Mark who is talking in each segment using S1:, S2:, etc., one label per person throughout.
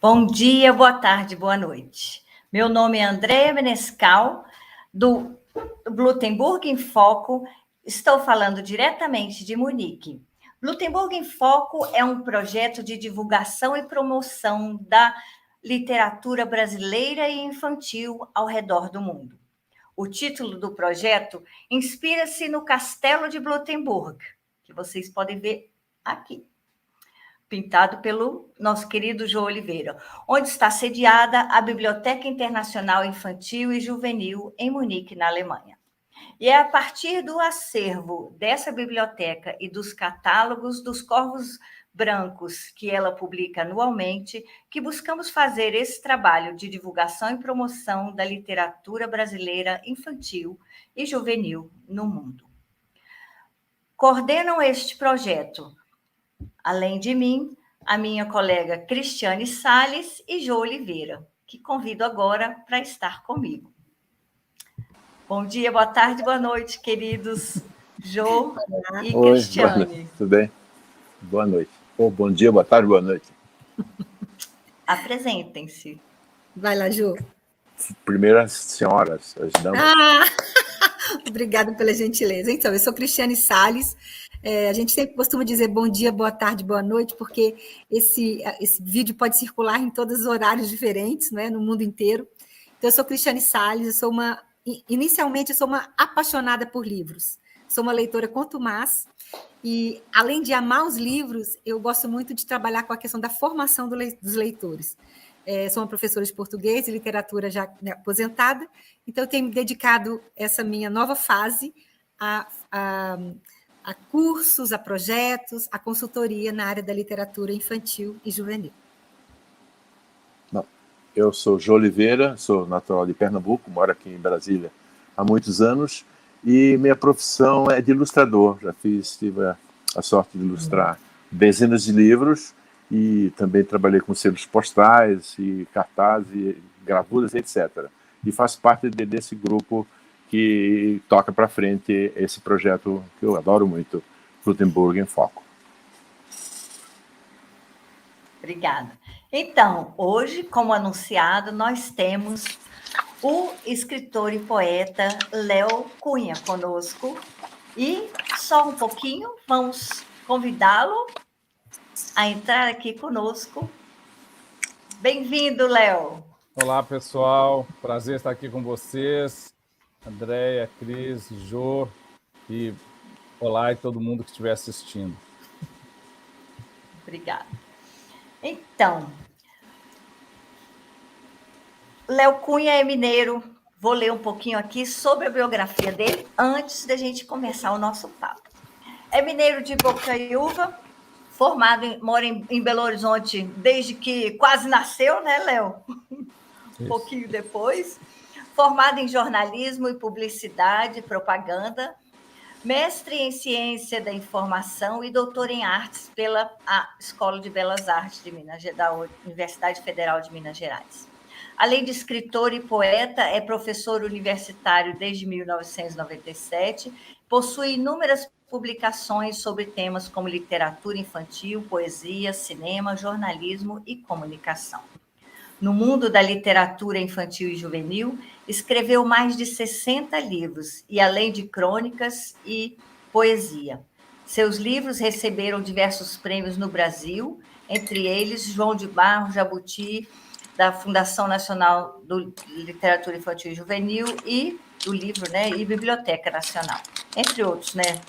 S1: Bom dia, boa tarde, boa noite. Meu nome é Andréa Menescal, do Blutenburg em Foco. Estou falando diretamente de Munique. Blutenburg em Foco é um projeto de divulgação e promoção da literatura brasileira e infantil ao redor do mundo. O título do projeto inspira-se no Castelo de Blutenburg, que vocês podem ver aqui, pintado pelo nosso querido João Oliveira, onde está sediada a Biblioteca Internacional Infantil e Juvenil em Munique, na Alemanha. E é a partir do acervo dessa biblioteca e dos catálogos dos corvos brancos que ela publica anualmente que buscamos fazer esse trabalho de divulgação e promoção da literatura brasileira infantil e juvenil no mundo. Coordenam este projeto, além de mim, a minha colega Cristiane Salles e Jô Oliveira, que convido agora para estar comigo. Bom dia, boa tarde, boa noite, queridos Jô e
S2: Oi,
S1: Cristiane.
S2: Tudo bem? Boa noite. Bom dia, boa tarde, boa noite.
S1: Apresentem-se.
S3: Vai lá, Jô.
S2: Primeiro as senhoras, as damas.
S3: Obrigada pela gentileza. Então, eu sou Cristiane Salles. A gente sempre costuma dizer bom dia, boa tarde, boa noite, porque esse vídeo pode circular em todos os horários diferentes, né, no mundo inteiro. Então, eu sou Cristiane Salles, inicialmente eu sou uma apaixonada por livros. Sou uma leitora contumaz e, além de amar os livros, eu gosto muito de trabalhar com a questão da formação dos leitores. Sou uma professora de português e literatura já aposentada, então eu tenho me dedicado essa minha nova fase a cursos, a projetos, a consultoria na área da literatura infantil e juvenil.
S2: Bom, eu sou Jô Oliveira, sou natural de Pernambuco, moro aqui em Brasília há muitos anos, e minha profissão é de ilustrador. Tive a sorte de ilustrar dezenas de livros, e também trabalhei com selos postais, e cartazes, gravuras, etc. E faço parte desse grupo que toca para frente esse projeto que eu adoro muito, Blutenburg em Foco.
S1: Obrigada. Então, hoje, como anunciado, nós temos o escritor e poeta Léo Cunha conosco. E só um pouquinho, vamos convidá-lo a entrar aqui conosco. Bem-vindo, Léo.
S4: Olá, pessoal. Prazer estar aqui com vocês. Andréia, Cris, Jô e olá e todo mundo que estiver assistindo.
S1: Obrigada. Então, Léo Cunha é mineiro. Vou ler um pouquinho aqui sobre a biografia dele antes da gente começar o nosso papo. É mineiro de Bocaiúva, mora em Belo Horizonte desde que quase nasceu, né, Léo? Um pouquinho depois. Formado em jornalismo e publicidade, propaganda, mestre em ciência da informação e doutor em artes pela Escola de Belas Artes da Universidade Federal de Minas Gerais. Além de escritor e poeta, é professor universitário desde 1997, possui inúmeras publicações sobre temas como literatura infantil, poesia, cinema, jornalismo e comunicação. No mundo da literatura infantil e juvenil, escreveu mais de 60 livros, e além de crônicas e poesia. Seus livros receberam diversos prêmios no Brasil, entre eles João de Barro Jabuti, da Fundação Nacional de Literatura Infantil e Juvenil, e do livro, né, e Biblioteca Nacional, entre outros, né?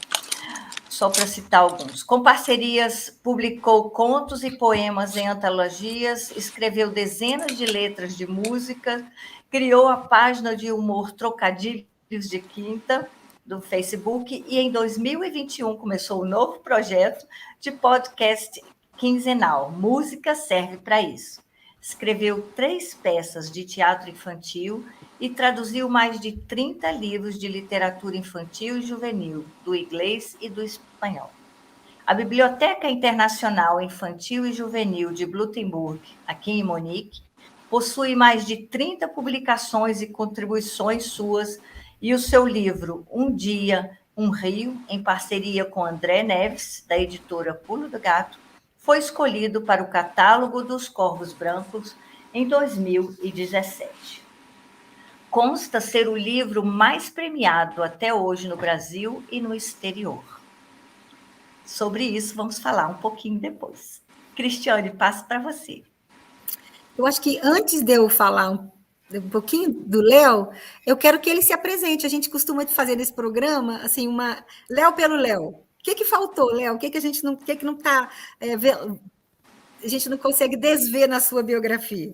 S1: Só para citar alguns. Com parcerias, publicou contos e poemas em antologias, escreveu dezenas de letras de música, criou a página de humor Trocadilhos de Quinta, do Facebook, e em 2021 começou um novo projeto de podcast quinzenal, Música Serve para Isso. Escreveu 3 peças de teatro infantil e traduziu mais de 30 livros de literatura infantil e juvenil, do inglês e do espanhol. A Biblioteca Internacional Infantil e Juvenil de Blutenburg, aqui em Munique, possui mais de 30 publicações e contribuições suas, e o seu livro Um Dia, um Rio, em parceria com André Neves, da editora Pulo do Gato, foi escolhido para o catálogo dos Corvos Brancos em 2017. Consta ser o livro mais premiado até hoje no Brasil e no exterior. Sobre isso, vamos falar um pouquinho depois. Cristiane, passo para você.
S3: Eu acho que antes de eu falar um pouquinho do Léo, eu quero que ele se apresente. A gente costuma fazer nesse programa, assim, uma Léo pelo Léo. O que faltou, Léo? O que a gente não está... a gente não consegue desver na sua biografia?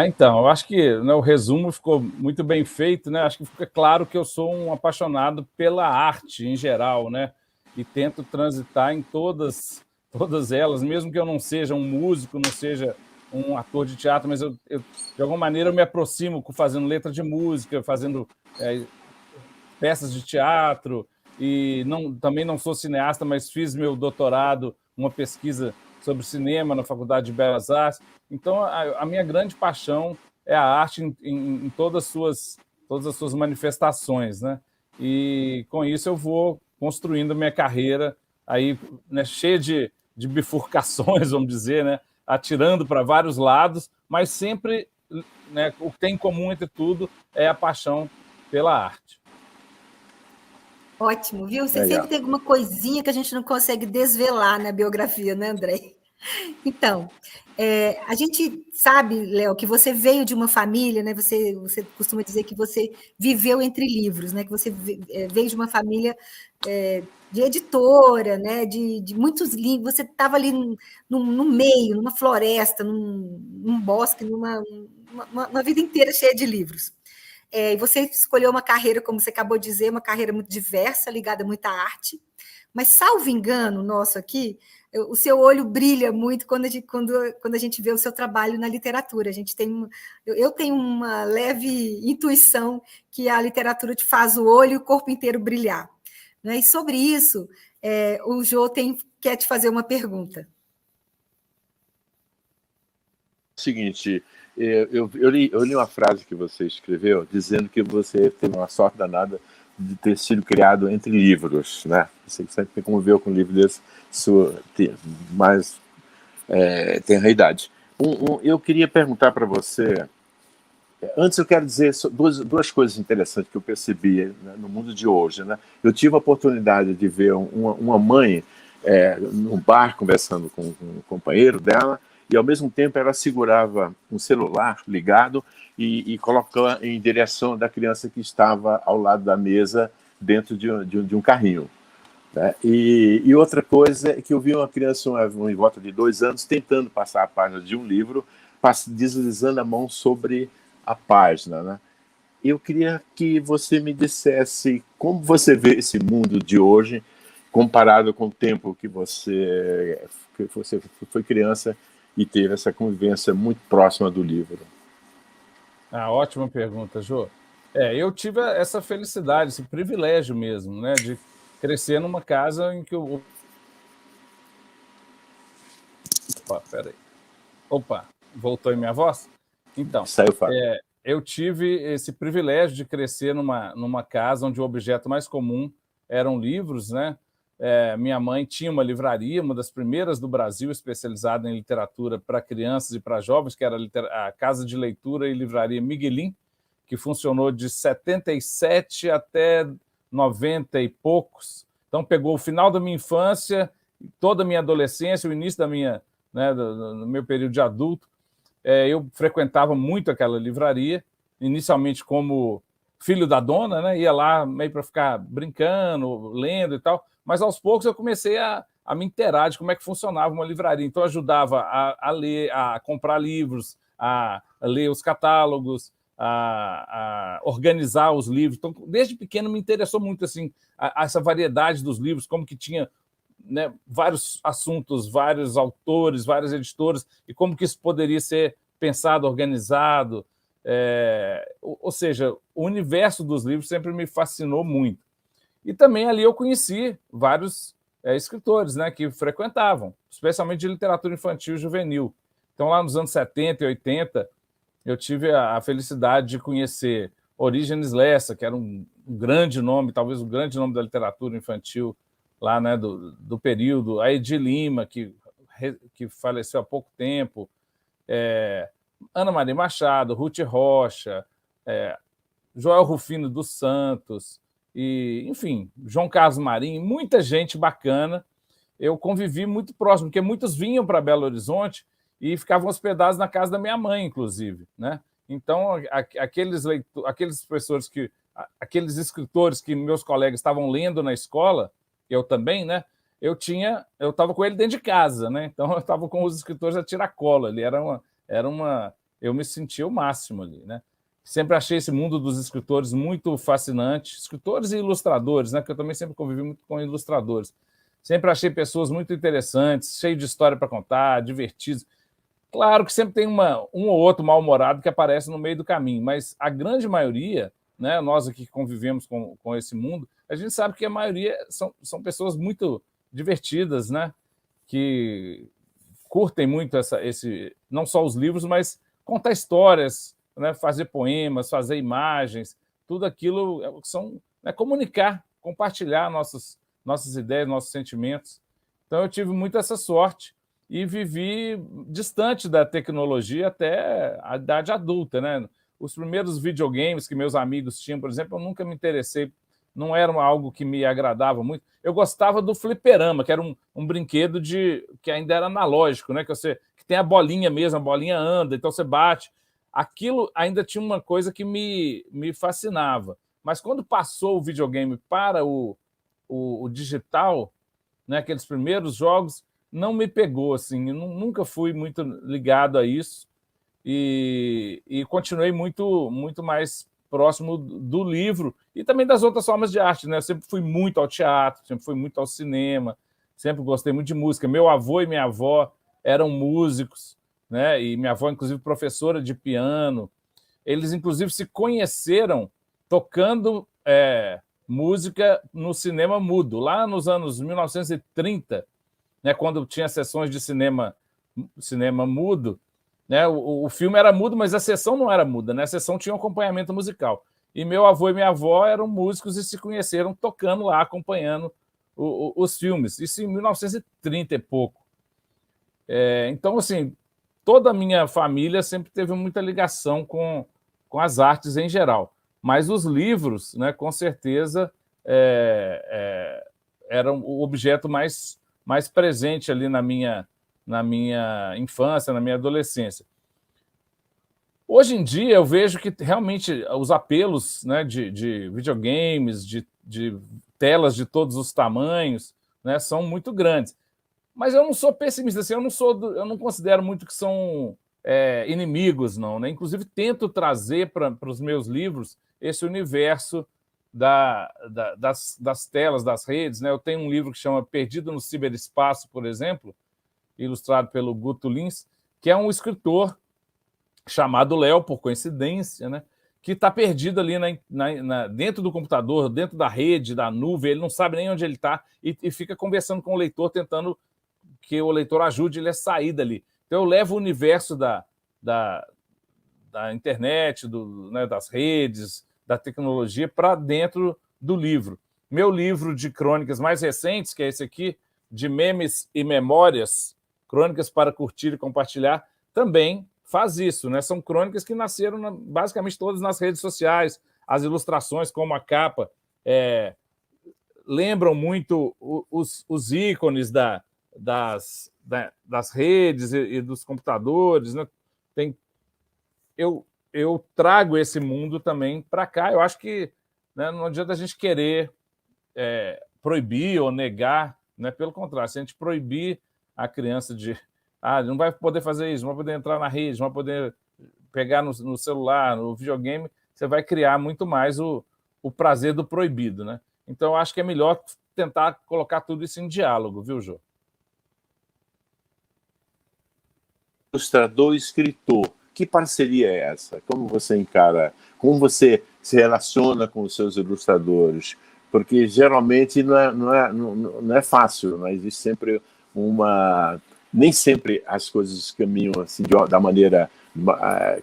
S4: Então, eu acho que, né, o resumo ficou muito bem feito, né? Acho que fica claro que eu sou um apaixonado pela arte em geral, né? E tento transitar em todas elas, mesmo que eu não seja um músico, não seja um ator de teatro, mas eu de alguma maneira eu me aproximo fazendo letra de música, fazendo peças de teatro, e também não sou cineasta, mas fiz meu doutorado, uma pesquisa sobre cinema na Faculdade de Belas Artes. Então, a minha grande paixão é a arte em todas as suas manifestações, né? E com isso eu vou construindo a minha carreira aí, né, cheia de bifurcações, vamos dizer, né? Atirando para vários lados, mas sempre, né, o que tem em comum entre tudo é a paixão pela arte.
S3: Ótimo, viu? Você sempre tem alguma coisinha que a gente não consegue desvelar na biografia, né, André? Então, a gente sabe, Léo, que você veio de uma família, né? Você costuma dizer que você viveu entre livros, né? Que você veio de uma família de editora, né? De muitos livros. Você estava ali no meio, numa floresta, num bosque, uma vida inteira cheia de livros. E você escolheu uma carreira, como você acabou de dizer, uma carreira muito diversa, ligada muito à arte. Mas, salvo engano nosso aqui, o seu olho brilha muito quando a gente vê o seu trabalho na literatura. Eu tenho uma leve intuição que a literatura te faz o olho e o corpo inteiro brilhar. Né? E sobre isso, o Jô quer te fazer uma pergunta.
S2: Seguinte, eu li uma frase que você escreveu dizendo que você teve uma sorte danada de ter sido criado entre livros, né? Você sempre conviveu com um livro desse, mais tenra idade. Eu queria perguntar para você, antes eu quero dizer duas coisas interessantes que eu percebi, né, no mundo de hoje, né? Eu tive a oportunidade de ver uma mãe num bar conversando com um companheiro dela, e ao mesmo tempo ela segurava um celular ligado e colocava em direção da criança que estava ao lado da mesa dentro de um carrinho. Né? E outra coisa é que eu vi uma criança em volta de 2 anos tentando passar a página de um livro, deslizando a mão sobre a página. Né? Eu queria que você me dissesse como você vê esse mundo de hoje comparado com o tempo que você foi criança e teve essa convivência muito próxima do livro.
S4: Ótima pergunta, Jô. Eu tive essa felicidade, esse privilégio mesmo, né, de crescer numa casa em que eu... Peraí. Opa, voltou em minha voz? Então,
S2: saiu fora.
S4: Eu tive esse privilégio de crescer numa casa onde o objeto mais comum eram livros, né? Minha mãe tinha uma livraria, uma das primeiras do Brasil, especializada em literatura para crianças e para jovens, que era a Casa de Leitura e Livraria Miguelin, que funcionou de 77 até 90 e poucos. Então, pegou o final da minha infância, toda a minha adolescência, o início do meu período de adulto. Eu frequentava muito aquela livraria, inicialmente como filho da dona, né? Ia lá meio para ficar brincando, lendo e tal, mas aos poucos eu comecei a me inteirar de como é que funcionava uma livraria. Então, eu ajudava a ler, a comprar livros, a ler os catálogos, a organizar os livros. Então, desde pequeno me interessou muito assim, essa variedade dos livros, como que tinha, né, vários assuntos, vários autores, várias editoras, e como que isso poderia ser pensado, organizado. Ou seja, o universo dos livros sempre me fascinou muito. E também ali eu conheci vários escritores, né, que frequentavam, especialmente de literatura infantil e juvenil. Então, lá nos anos 70 e 80, eu tive a felicidade de conhecer Orígenes Lessa, que era um grande nome, talvez o grande nome da literatura infantil lá, né, do período, a Edi Lima, que que faleceu há pouco tempo, Ana Maria Machado, Ruth Rocha, Joel Rufino dos Santos, e, enfim, João Carlos Marinho, muita gente bacana. Eu convivi muito próximo, porque muitos vinham para Belo Horizonte e ficavam hospedados na casa da minha mãe, inclusive, né? Então, aqueles professores aqueles escritores que meus colegas estavam lendo na escola, eu também, né? Eu estava com ele dentro de casa, né? Então eu estava com os escritores a tiracolo. Ali eu me sentia o máximo ali, né? Sempre achei esse mundo dos escritores muito fascinante, escritores e ilustradores, né? Porque eu também sempre convivi muito com ilustradores. Sempre achei pessoas muito interessantes, cheios de história para contar, divertidos. Claro que sempre tem um ou outro mal-humorado que aparece no meio do caminho, mas a grande maioria, né, nós aqui que convivemos com esse mundo, a gente sabe que a maioria são pessoas muito divertidas, né, que curtem muito não só os livros, mas contar histórias, né, fazer poemas, fazer imagens, tudo aquilo comunicar, compartilhar nossas ideias, nossos sentimentos. Então eu tive muito essa sorte e vivi distante da tecnologia até a idade adulta, né? Os primeiros videogames que meus amigos tinham, por exemplo, eu nunca me interessei, não era algo que me agradava muito. Eu gostava do fliperama, que era um brinquedo que ainda era analógico, né? Que tem a bolinha mesmo, a bolinha anda, então você bate. Aquilo ainda tinha uma coisa que me fascinava. Mas quando passou o videogame para o digital, né, aqueles primeiros jogos, não me pegou, assim, eu nunca fui muito ligado a isso e continuei muito, muito mais próximo do livro e também das outras formas de arte, né? Eu sempre fui muito ao teatro, sempre fui muito ao cinema, sempre gostei muito de música. Meu avô e minha avó eram músicos, né? E minha avó, inclusive, professora de piano. Eles, inclusive, se conheceram tocando música no cinema mudo, lá nos anos 1930, né, quando tinha sessões de cinema mudo, né, o filme era mudo, mas a sessão não era muda, né, a sessão tinha um acompanhamento musical. E meu avô e minha avó eram músicos e se conheceram tocando lá, acompanhando os filmes. Isso em 1930 e pouco. Então, assim, toda a minha família sempre teve muita ligação com as artes em geral. Mas os livros, né, com certeza, eram o objeto mais presente ali na minha infância, na minha adolescência. Hoje em dia, eu vejo que realmente os apelos, né, de videogames, de telas de todos os tamanhos, né, são muito grandes. Mas eu não sou pessimista, assim, eu não considero muito que são inimigos, não, né? Inclusive, tento trazer para os meus livros esse universo das telas, das redes, né? Eu tenho um livro que chama Perdido no Ciberespaço, por exemplo, ilustrado pelo Guto Lins, que é um escritor chamado Léo, por coincidência, né? Que está perdido ali dentro do computador, dentro da rede, da nuvem, ele não sabe nem onde ele está e fica conversando com o leitor, tentando que o leitor ajude ele a sair dali. Então eu levo o universo da internet, né, das redes, da tecnologia, para dentro do livro. Meu livro de crônicas mais recentes, que é esse aqui, de memes e memórias, crônicas para curtir e compartilhar, também faz isso, né? São crônicas que nasceram basicamente todas nas redes sociais, as ilustrações, como a capa, lembram muito os ícones das redes e dos computadores, né? Eu trago esse mundo também para cá. Eu acho que, né, não adianta a gente querer proibir ou negar, né? Pelo contrário, se a gente proibir a criança não vai poder fazer isso, não vai poder entrar na rede, não vai poder pegar no celular, no videogame, você vai criar muito mais o prazer do proibido, né? Então, eu acho que é melhor tentar colocar tudo isso em diálogo, viu, Jô?
S2: Ilustrador e escritor, que parceria é essa? Como você encara? Como você se relaciona com os seus ilustradores? Porque geralmente não é fácil, não existe sempre nem sempre as coisas caminham assim da maneira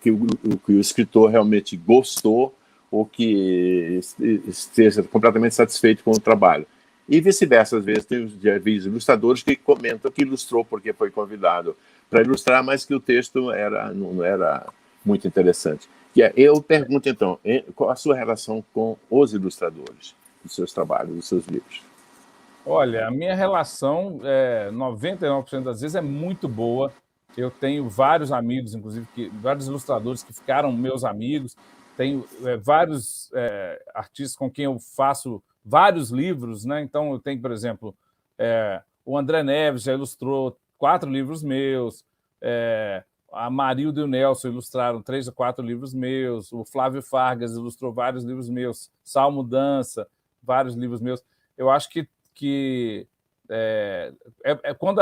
S2: que o escritor realmente gostou ou que esteja completamente satisfeito com o trabalho. E vice-versa, às vezes tem já vi ilustradores que comentam que ilustrou porque foi convidado para ilustrar, mas que o texto não era muito interessante. Eu pergunto, então, qual a sua relação com os ilustradores dos seus trabalhos, dos seus livros?
S4: Olha, a minha relação, 99% das vezes, é muito boa. Eu tenho vários amigos, inclusive, vários ilustradores que ficaram meus amigos. Tenho vários artistas com quem eu faço vários livros, né? Então, eu tenho, por exemplo, o André Neves já ilustrou 4 livros meus, a Marilda e o Nelson ilustraram 3 ou 4 livros meus, o Flávio Fargas ilustrou vários livros meus, Salmo Dança, vários livros meus. Eu acho que quando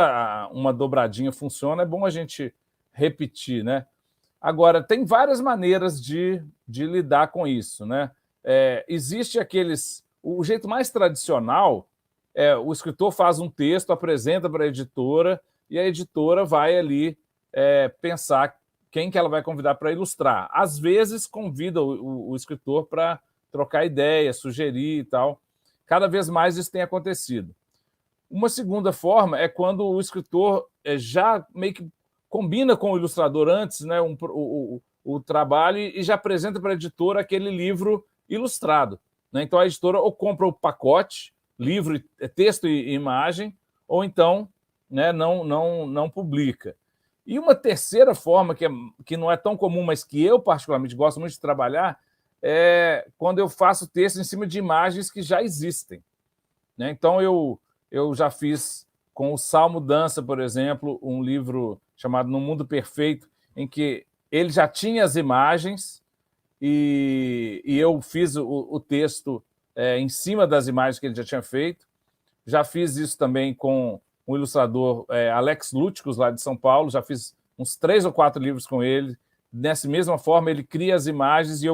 S4: uma dobradinha funciona, é bom a gente repetir, né? Agora, tem várias maneiras de lidar com isso, né? Existe o jeito mais tradicional o escritor faz um texto, apresenta para a editora, e a editora vai ali pensar quem que ela vai convidar para ilustrar. Às vezes, convida o escritor para trocar ideia, sugerir e tal. Cada vez mais isso tem acontecido. Uma segunda forma é quando o escritor já meio que combina com o ilustrador antes, né, o trabalho e já apresenta para a editora aquele livro ilustrado, né? Então a editora ou compra o pacote, livro, texto e imagem, ou então, né, não publica. E uma terceira forma, que não é tão comum, mas que eu particularmente gosto muito de trabalhar, é quando eu faço texto em cima de imagens que já existem, né? Então eu já fiz com o Salmo Dança, por exemplo, um livro chamado No Mundo Perfeito, em que ele já tinha as imagens e eu fiz o texto em cima das imagens que ele já tinha feito. Já fiz isso também com o ilustrador Alex Lúticos, lá de São Paulo, já fiz uns 3 ou 4 livros com ele. Dessa mesma forma, ele cria as imagens e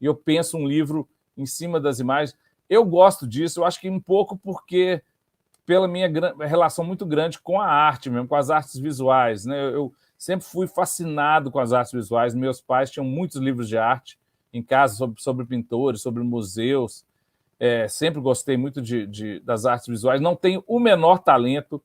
S4: eu penso um livro em cima das imagens. Eu gosto disso, eu acho que um pouco porque pela minha relação muito grande com a arte mesmo, com as artes visuais, né? Eu sempre fui fascinado com as artes visuais. Meus pais tinham muitos livros de arte em casa sobre pintores, sobre museus. Sempre gostei muito das artes visuais. Não tenho o menor talento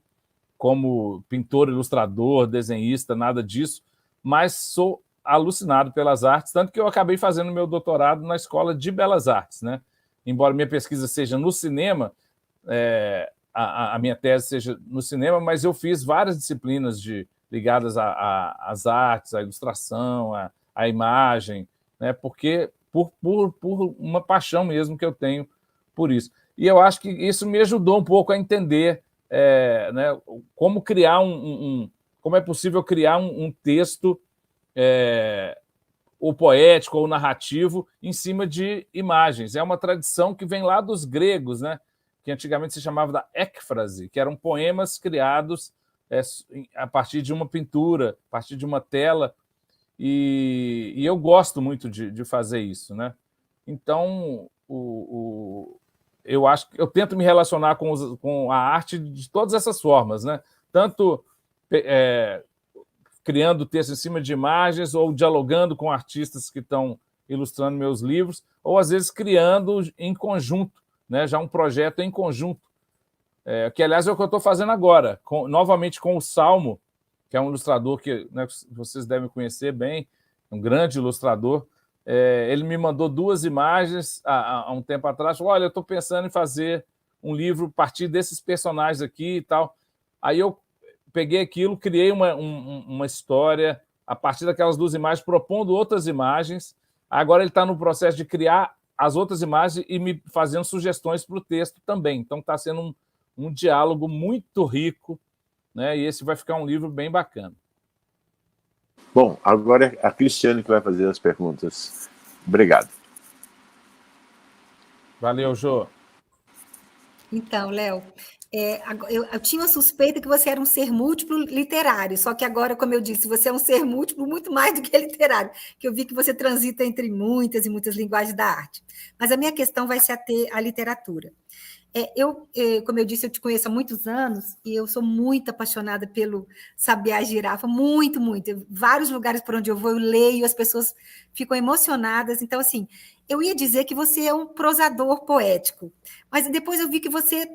S4: como pintor, ilustrador, desenhista, nada disso, mas sou alucinado pelas artes, tanto que eu acabei fazendo meu doutorado na Escola de Belas Artes, né? Embora minha pesquisa seja no cinema, a minha tese seja no cinema, mas eu fiz várias disciplinas ligadas às artes, à ilustração, à imagem, né? Porque por uma paixão mesmo que eu tenho por isso. E eu acho que isso me ajudou um pouco a entender né, como criar como é possível criar um texto ou poético ou narrativo em cima de imagens. É uma tradição que vem lá dos gregos, né? Que antigamente se chamava da écfrase, que eram poemas criados a partir de uma pintura, a partir de uma tela, e eu gosto muito de fazer isso, né? Então, eu acho que eu tento me relacionar com a arte de todas essas formas, né? Tanto criando texto em cima de imagens, ou dialogando com artistas que estão ilustrando meus livros, ou às vezes criando em conjunto, né? Já um projeto em conjunto, que aliás é o que eu estou fazendo agora, novamente com o Salmo, que é um ilustrador que, né, vocês devem conhecer bem, um grande ilustrador. Ele me mandou 2 imagens há um tempo atrás. Falou: olha, eu estou pensando em fazer um livro a partir desses personagens aqui e tal. Aí eu peguei aquilo, criei uma história a partir daquelas 2 imagens, propondo outras imagens. Agora ele está no processo de criar as outras imagens e me fazendo sugestões para o texto também. Então está sendo um diálogo muito rico, né? E esse vai ficar um livro bem bacana.
S2: Bom, agora é a Cristiane que vai fazer as perguntas. Obrigado.
S4: Valeu, Jô.
S3: Então, Léo, eu tinha uma suspeita que você era um ser múltiplo literário, só que agora, como eu disse, você é um ser múltiplo muito mais do que literário, que eu vi que você transita entre muitas e muitas linguagens da arte. Mas a minha questão vai se ater à literatura. Como eu disse, eu te conheço há muitos anos e eu sou muito apaixonada pelo Sabiá Girafa, muito, muito. Vários lugares por onde eu vou, eu leio, as pessoas ficam emocionadas. Então, assim, eu ia dizer que você é um prosador poético, mas depois eu vi que você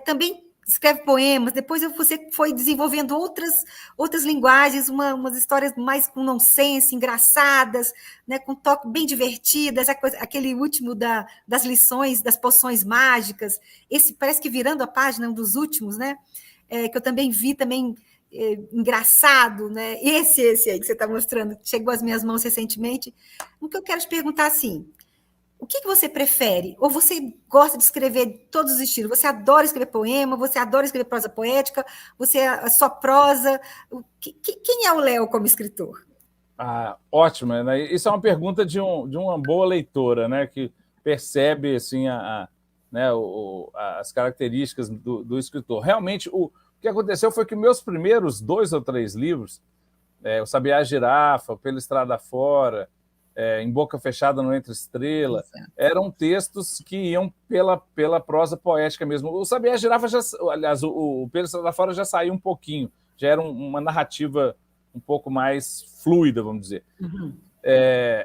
S3: também escreve poemas, depois você foi desenvolvendo outras linguagens, umas histórias mais com nonsense, engraçadas, né, com toque bem divertidas, aquele último das lições, das poções mágicas, esse parece que virando a página, um dos últimos, né, que eu também vi, engraçado, né, esse aí que você está mostrando, chegou às minhas mãos recentemente. O que eu quero te perguntar, assim, o que você prefere? Ou você gosta de escrever todos os estilos? Você adora escrever poema? Você adora escrever prosa poética? Você é só prosa? Quem é o Léo como escritor?
S4: Ótimo, né? Isso é uma pergunta de uma boa leitora, né? Que percebe assim, né, as características do escritor. Realmente, o que aconteceu foi que meus primeiros 2 ou 3 livros, o Sabiá Girafa, Pela Estrada Fora, Em Boca Fechada Não Entra Estrela, eram textos que iam pela prosa poética mesmo. O Sabiá Girafa, aliás, o Pela Estrada Fora já saiu um pouquinho, já era uma narrativa um pouco mais fluida, vamos dizer.
S3: Uhum.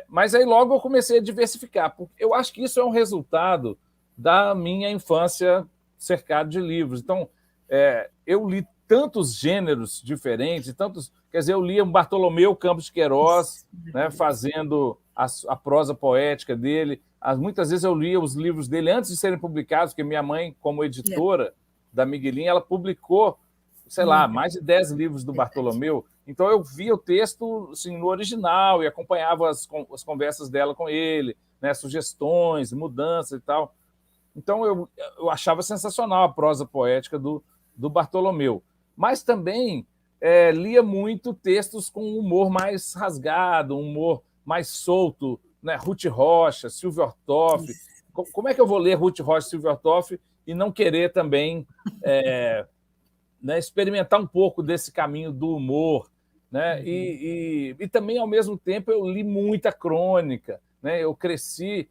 S4: Mas aí logo eu comecei a diversificar, porque eu acho que isso é um resultado da minha infância cercado de livros. Então, eu li tantos gêneros diferentes, quer dizer, eu lia um Bartolomeu Campos de Queiroz, né, fazendo a prosa poética dele. Muitas vezes eu lia os livros dele antes de serem publicados, porque minha mãe, como editora da Miguelinha, ela publicou, sei lá, mais de 10 livros do Bartolomeu. Então eu via o texto assim, no original e acompanhava as conversas dela com ele, né, sugestões, mudanças e tal. Então eu achava sensacional a prosa poética do Bartolomeu. Mas também lia muito textos com um humor mais rasgado, um humor mais solto, né? Ruth Rocha, Silvio Ortoff. Como é que eu vou ler Ruth Rocha e Silvio Ortoff e não querer também né, experimentar um pouco desse caminho do humor? Né? E também, ao mesmo tempo, eu li muita crônica. Né? Eu cresci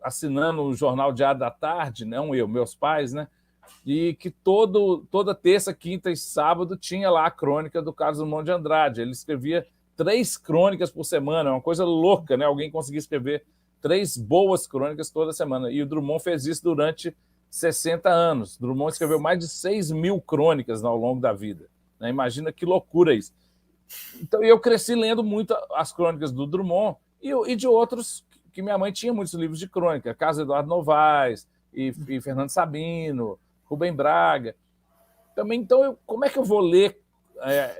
S4: assinando o Jornal Diário da Tarde, não eu, meus pais, né? E que toda terça, quinta e sábado tinha lá a crônica do Carlos Drummond de Andrade. Ele escrevia 3 crônicas por semana, uma coisa louca, né? Alguém conseguia escrever 3 boas crônicas toda semana. E o Drummond fez isso durante 60 anos. Drummond escreveu mais de 6.000 crônicas ao longo da vida. Né? Imagina que loucura isso. Então, eu cresci lendo muito as crônicas do Drummond e de outros, que minha mãe tinha muitos livros de crônica, Carlos Eduardo Novaes e Fernando Sabino, Rubem Braga. Também, então, como é que eu vou ler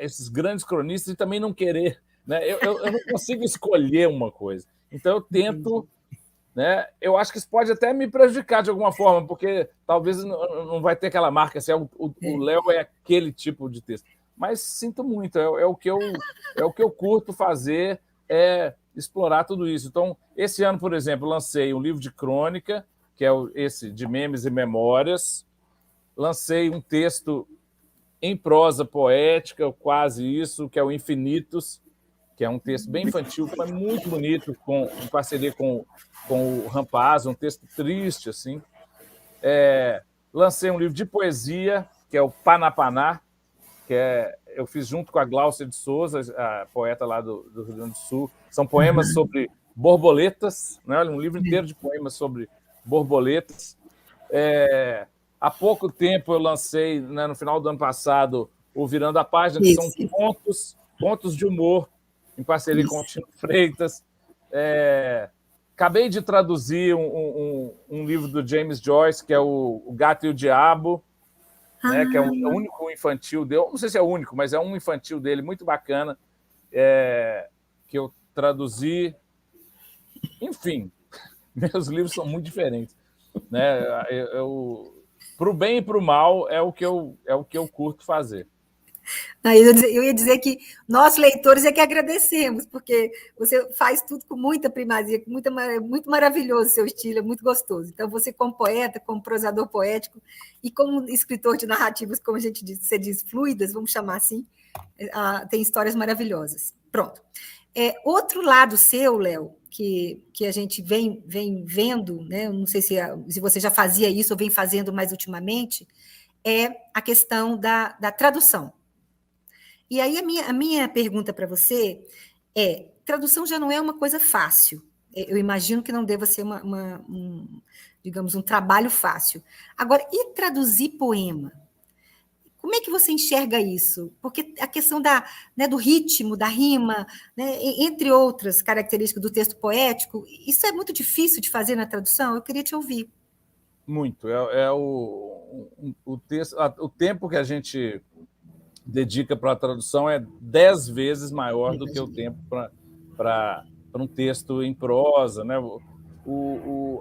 S4: esses grandes cronistas e também não querer? Né? Eu não consigo escolher uma coisa. Então, eu tento... Né? Eu acho que isso pode até me prejudicar de alguma forma, porque talvez não vai ter aquela marca, assim, o Léo é aquele tipo de texto. Mas sinto muito, é o que eu curto fazer, explorar tudo isso. Então, esse ano, por exemplo, lancei um livro de crônica, que é esse de Memes e Memórias. Lancei um texto em prosa poética, quase isso, que é o Infinitos, que é um texto bem infantil, mas muito bonito, em parceria com o Rampaz, um texto triste, assim. Lancei um livro de poesia, que é o Panapaná, que eu fiz junto com a Gláucia de Souza, a poeta lá do Rio Grande do Sul. São poemas sobre borboletas, né? Um livro inteiro de poemas sobre borboletas. Há pouco tempo eu lancei, né, no final do ano passado, o Virando a Página, que são contos de humor, em parceria com o Tino Freitas. Acabei de traduzir um livro do James Joyce, que é o Gato e o Diabo, né, que é o único infantil dele. Não sei se é o único, mas é um infantil dele, muito bacana, que eu traduzi. Enfim, meus livros são muito diferentes. Né? Para o bem e para o mal é o que eu curto fazer.
S3: Eu ia dizer que nós, leitores, é que agradecemos, porque você faz tudo com muita primazia, muito maravilhoso o seu estilo, é muito gostoso. Então, você como poeta, como prosador poético e como escritor de narrativas, como a gente diz, você diz, fluidas, vamos chamar assim, tem histórias maravilhosas. Pronto. Outro lado seu, Léo, que a gente vem vendo, né? Eu não sei se você já fazia isso ou vem fazendo mais ultimamente, é a questão da tradução. E aí a minha pergunta para você é: tradução já não é uma coisa fácil. Eu imagino que não deva ser digamos, um trabalho fácil. Agora, e traduzir poema? Como é que você enxerga isso? Porque a questão do ritmo, da rima, né, entre outras características do texto poético, isso é muito difícil de fazer na tradução? Eu queria te ouvir.
S4: Muito. O texto, o tempo que a gente dedica para a tradução é 10 vezes maior do que o tempo para um texto em prosa, né?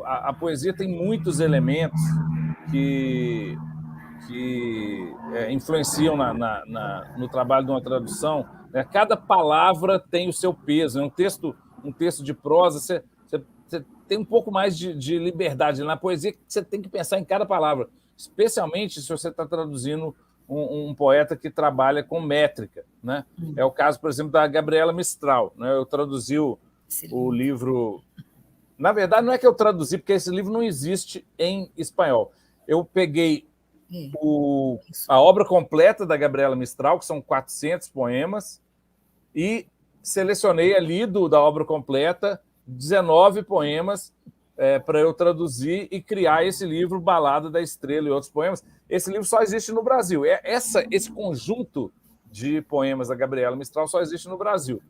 S4: A poesia tem muitos elementos que influenciam no trabalho de uma tradução, né? Cada palavra tem o seu peso. Um texto de prosa, você tem um pouco mais de liberdade. Na poesia, você tem que pensar em cada palavra, especialmente se você está traduzindo um poeta que trabalha com métrica, né? É o caso, por exemplo, da Gabriela Mistral, né? Eu traduzi o livro... Na verdade, não é que eu traduzi, porque esse livro não existe em espanhol. Eu peguei a obra completa da Gabriela Mistral, que são 400 poemas, e selecionei ali da obra completa 19 poemas para eu traduzir e criar esse livro, Balada da Estrela e outros poemas. Esse livro só existe no Brasil. Esse conjunto de poemas da Gabriela Mistral só existe no Brasil.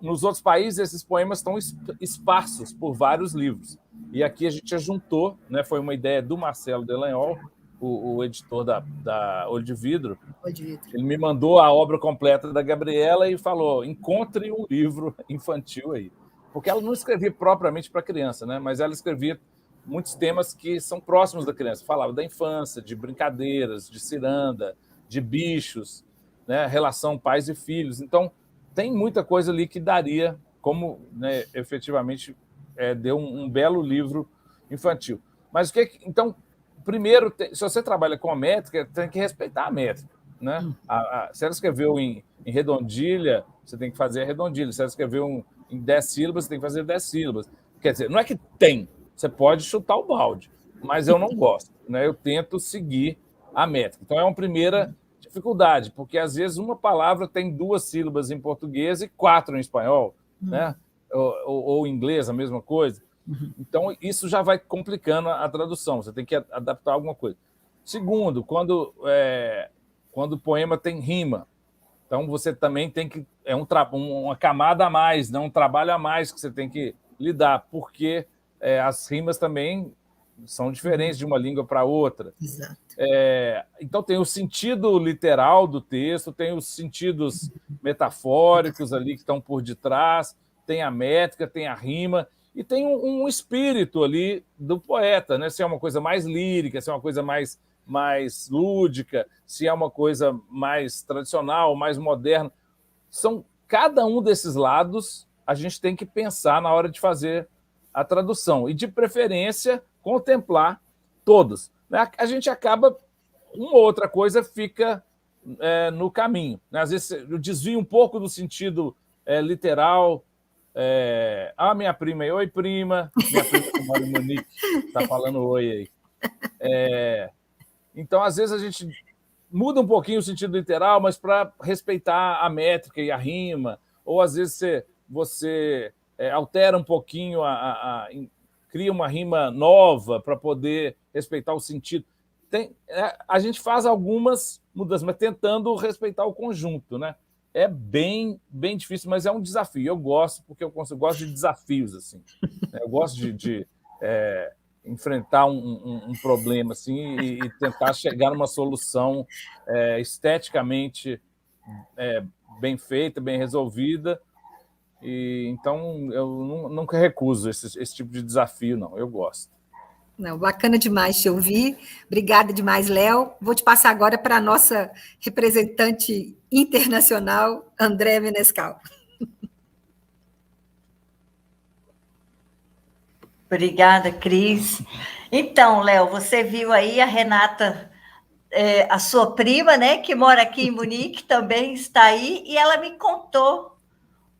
S4: Nos outros países, esses poemas estão esparsos por vários livros. E aqui a gente juntou, né, foi uma ideia do Marcelo Delanhol, o editor da Olho de Vidro. Ele me mandou a obra completa da Gabriela e falou: encontre um livro infantil aí. Porque ela não escrevia propriamente para criança, né? Mas ela escrevia muitos temas que são próximos da criança. Falava da infância, de brincadeiras, de ciranda, de bichos, né? Relação pais e filhos. Então, tem muita coisa ali que daria como, né, efetivamente deu um belo livro infantil. Mas então, primeiro, se você trabalha com a métrica, tem que respeitar a métrica, né? Se ela escreveu em redondilha, você tem que fazer a redondilha. Se ela escreveu em 10 sílabas, você tem que fazer 10 sílabas. Quer dizer, não é que tem, você pode chutar o balde, mas eu não gosto, né? Eu tento seguir a métrica. Então, é uma primeira dificuldade, porque às vezes uma palavra tem 2 sílabas em português e 4 em espanhol, né? Ou em inglês, a mesma coisa. Então, isso já vai complicando a tradução, você tem que adaptar alguma coisa. Segundo, quando o poema tem rima, então você também tem que... uma camada a mais, né? Um trabalho a mais que você tem que lidar, porque as rimas também são diferentes de uma língua para outra.
S3: Exato.
S4: Então, tem o sentido literal do texto, tem os sentidos metafóricos ali que estão por detrás, tem a métrica, tem a rima, e tem um espírito ali do poeta, né? Se é uma coisa mais lírica, se é uma coisa mais lúdica, se é uma coisa mais tradicional, mais moderna. Cada um desses lados a gente tem que pensar na hora de fazer a tradução, e, de preferência, contemplar todos. A gente acaba... Uma ou outra coisa fica no caminho, né? Às vezes eu desvio um pouco do sentido literal. Minha prima aí. Oi, prima. Minha prima que mora em Munique está falando oi aí. Então, às vezes, a gente muda um pouquinho o sentido literal, mas para respeitar a métrica e a rima. Ou, às vezes, você altera um pouquinho, cria uma rima nova para poder respeitar o sentido. A gente faz algumas mudanças, mas tentando respeitar o conjunto, né? É bem difícil, mas é um desafio. Eu gosto, porque eu gosto de desafios, assim. Eu gosto de enfrentar um problema assim, e tentar chegar numa solução esteticamente bem feita, bem resolvida. Então, eu nunca recuso esse tipo de desafio, não. Eu gosto.
S3: Não, bacana demais te ouvir. Obrigada demais, Léo. Vou te passar agora para a nossa representante internacional, André Menescal.
S1: Obrigada, Cris. Então, Léo, você viu aí a Renata a sua prima, né, que mora aqui em Munique, também está aí, e ela me contou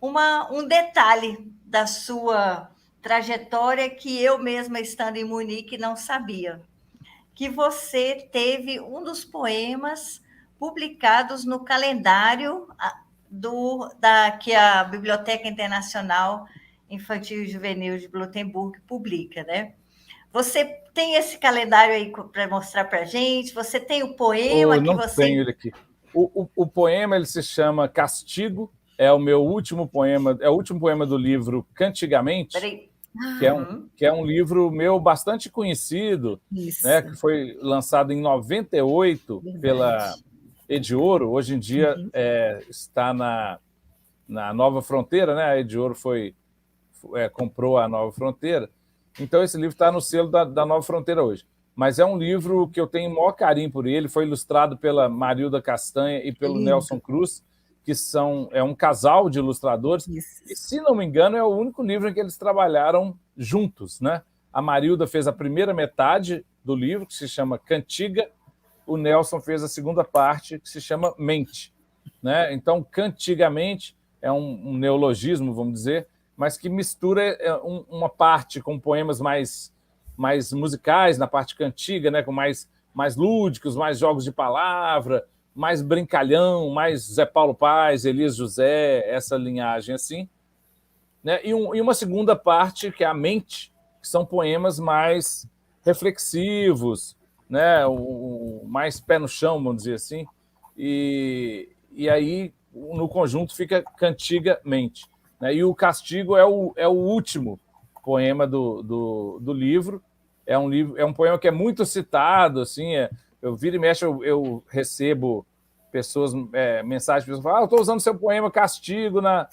S1: um detalhe da sua trajetória que eu mesma, estando em Munique, não sabia. Que você teve um dos poemas publicados no calendário que a Biblioteca Internacional Infantil e Juvenil de Blutenburg publica, né? Você tem esse calendário aí para mostrar para a gente? Você tem o poema que
S4: não
S1: você...
S4: tenho ele aqui. O poema ele se chama Castigo, é o meu último poema, é o último poema do livro Cantigamente,
S1: Peraí.
S4: que é um livro meu bastante conhecido, né, que foi lançado em 98 pela Ediouro. Hoje em dia está na Nova Fronteira, né? A Ediouro comprou a Nova Fronteira. Então, esse livro está no selo da Nova Fronteira hoje. Mas é um livro que eu tenho o maior carinho por ele. Foi ilustrado pela Marilda Castanha e pelo Nelson Cruz, que é um casal de ilustradores. Isso. E, se não me engano, é o único livro em que eles trabalharam juntos, né? A Marilda fez a primeira metade do livro, que se chama Cantiga. O Nelson fez a segunda parte, que se chama Mente, né? Então, Cantigamente é um neologismo, vamos dizer, mas que mistura uma parte com poemas mais musicais, na parte cantiga, né, com mais lúdicos, mais jogos de palavra, mais brincalhão, mais Zé Paulo Paes, Elias José, essa linhagem assim, né? E uma segunda parte, que é a Mente, que são poemas mais reflexivos, né, mais pé no chão, vamos dizer assim, e aí no conjunto fica Cantigamente, né? E o Castigo é o último poema do livro. É um poema que é muito citado, assim, eu vira e mexe, eu recebo mensagens, pessoas falam, eu estou usando seu poema Castigo na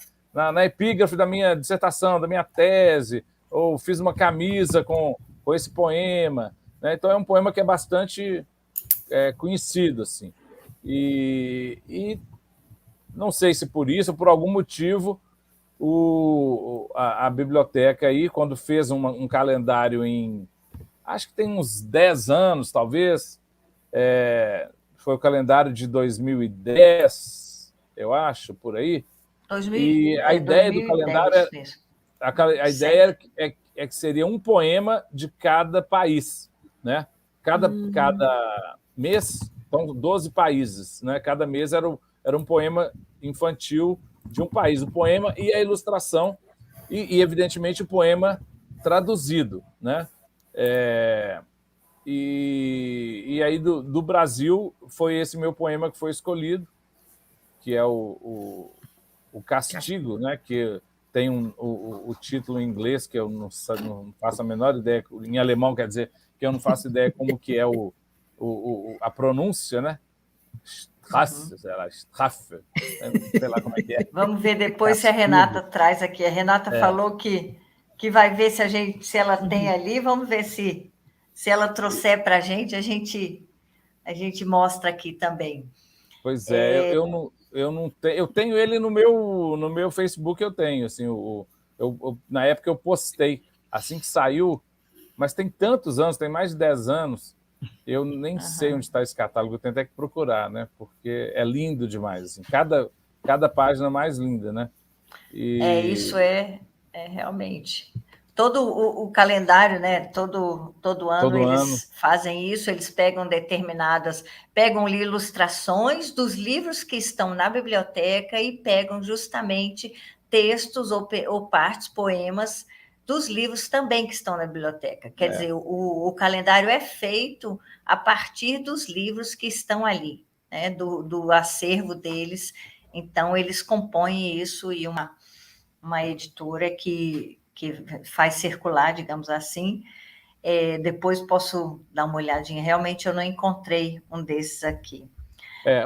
S4: epígrafe da minha dissertação, da minha tese, ou fiz uma camisa com esse poema, né? Então é um poema que é bastante conhecido, assim. E não sei se por isso ou por algum motivo a biblioteca aí, quando fez um calendário acho que tem uns 10 anos, talvez, foi o calendário de 2010, eu acho, por aí. E a ideia 2010, do calendário a ideia é que seria um poema de cada país, né? Cada mês, então 12 países, né? Cada mês era um poema infantil de um país, o poema e a ilustração, e evidentemente, o poema traduzido, né? E aí, do Brasil, foi esse meu poema que foi escolhido, que é o Castigo, né? Que tem o título em inglês, que eu não faço a menor ideia, em alemão quer dizer que eu não faço ideia como que é a pronúncia, né? Strafe, sei lá como é que é.
S1: Vamos ver depois se a Renata traz aqui. A Renata falou que vai ver se ela tem ali. Vamos ver se ela trouxer para a gente mostra aqui também.
S4: Pois eu tenho ele no meu Facebook, eu tenho, assim, na época eu postei, assim que saiu, mas tem tantos anos, tem mais de 10 anos, eu nem sei onde está esse catálogo, eu tenho até que procurar, né? Porque é lindo demais, assim, cada página mais linda, né?
S1: Isso realmente. Todo o calendário, né? Todo ano eles fazem isso, eles pegam ilustrações dos livros que estão na biblioteca e pegam justamente textos ou partes, poemas dos livros também que estão na biblioteca. Quer dizer, o calendário é feito a partir dos livros que estão ali, né? Do acervo deles. Então, eles compõem isso e uma editora que faz circular, digamos assim. Depois posso dar uma olhadinha. Realmente, eu não encontrei um desses aqui.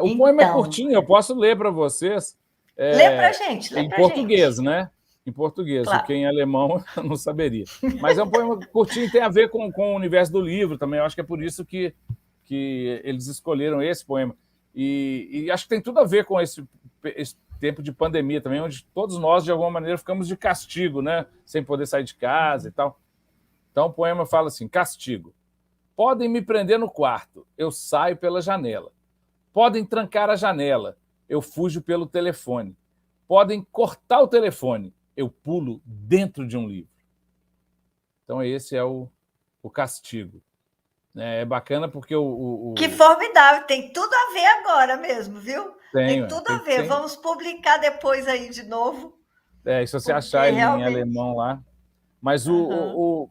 S4: O poema é curtinho, eu posso ler para vocês.
S1: Lê para a gente.
S4: Em português, né? Em português, claro. Porque em alemão eu não saberia. Mas é um poema curtinho, tem a ver com o universo do livro também. Eu acho que é por isso que eles escolheram esse poema. E acho que tem tudo a ver com esse tempo de pandemia também, onde todos nós, de alguma maneira, ficamos de castigo, né? Sem poder sair de casa e tal. Então, o poema fala assim, Castigo. Podem me prender no quarto, eu saio pela janela. Podem trancar a janela, eu fujo pelo telefone. Podem cortar o telefone, eu pulo dentro de um livro. Então, esse é o castigo. É bacana porque
S1: Que formidável, tem tudo a ver agora mesmo, viu? Tem tudo a ver.
S4: Tem...
S1: Vamos publicar depois aí de novo.
S4: Se você achar ele realmente... em alemão lá. Mas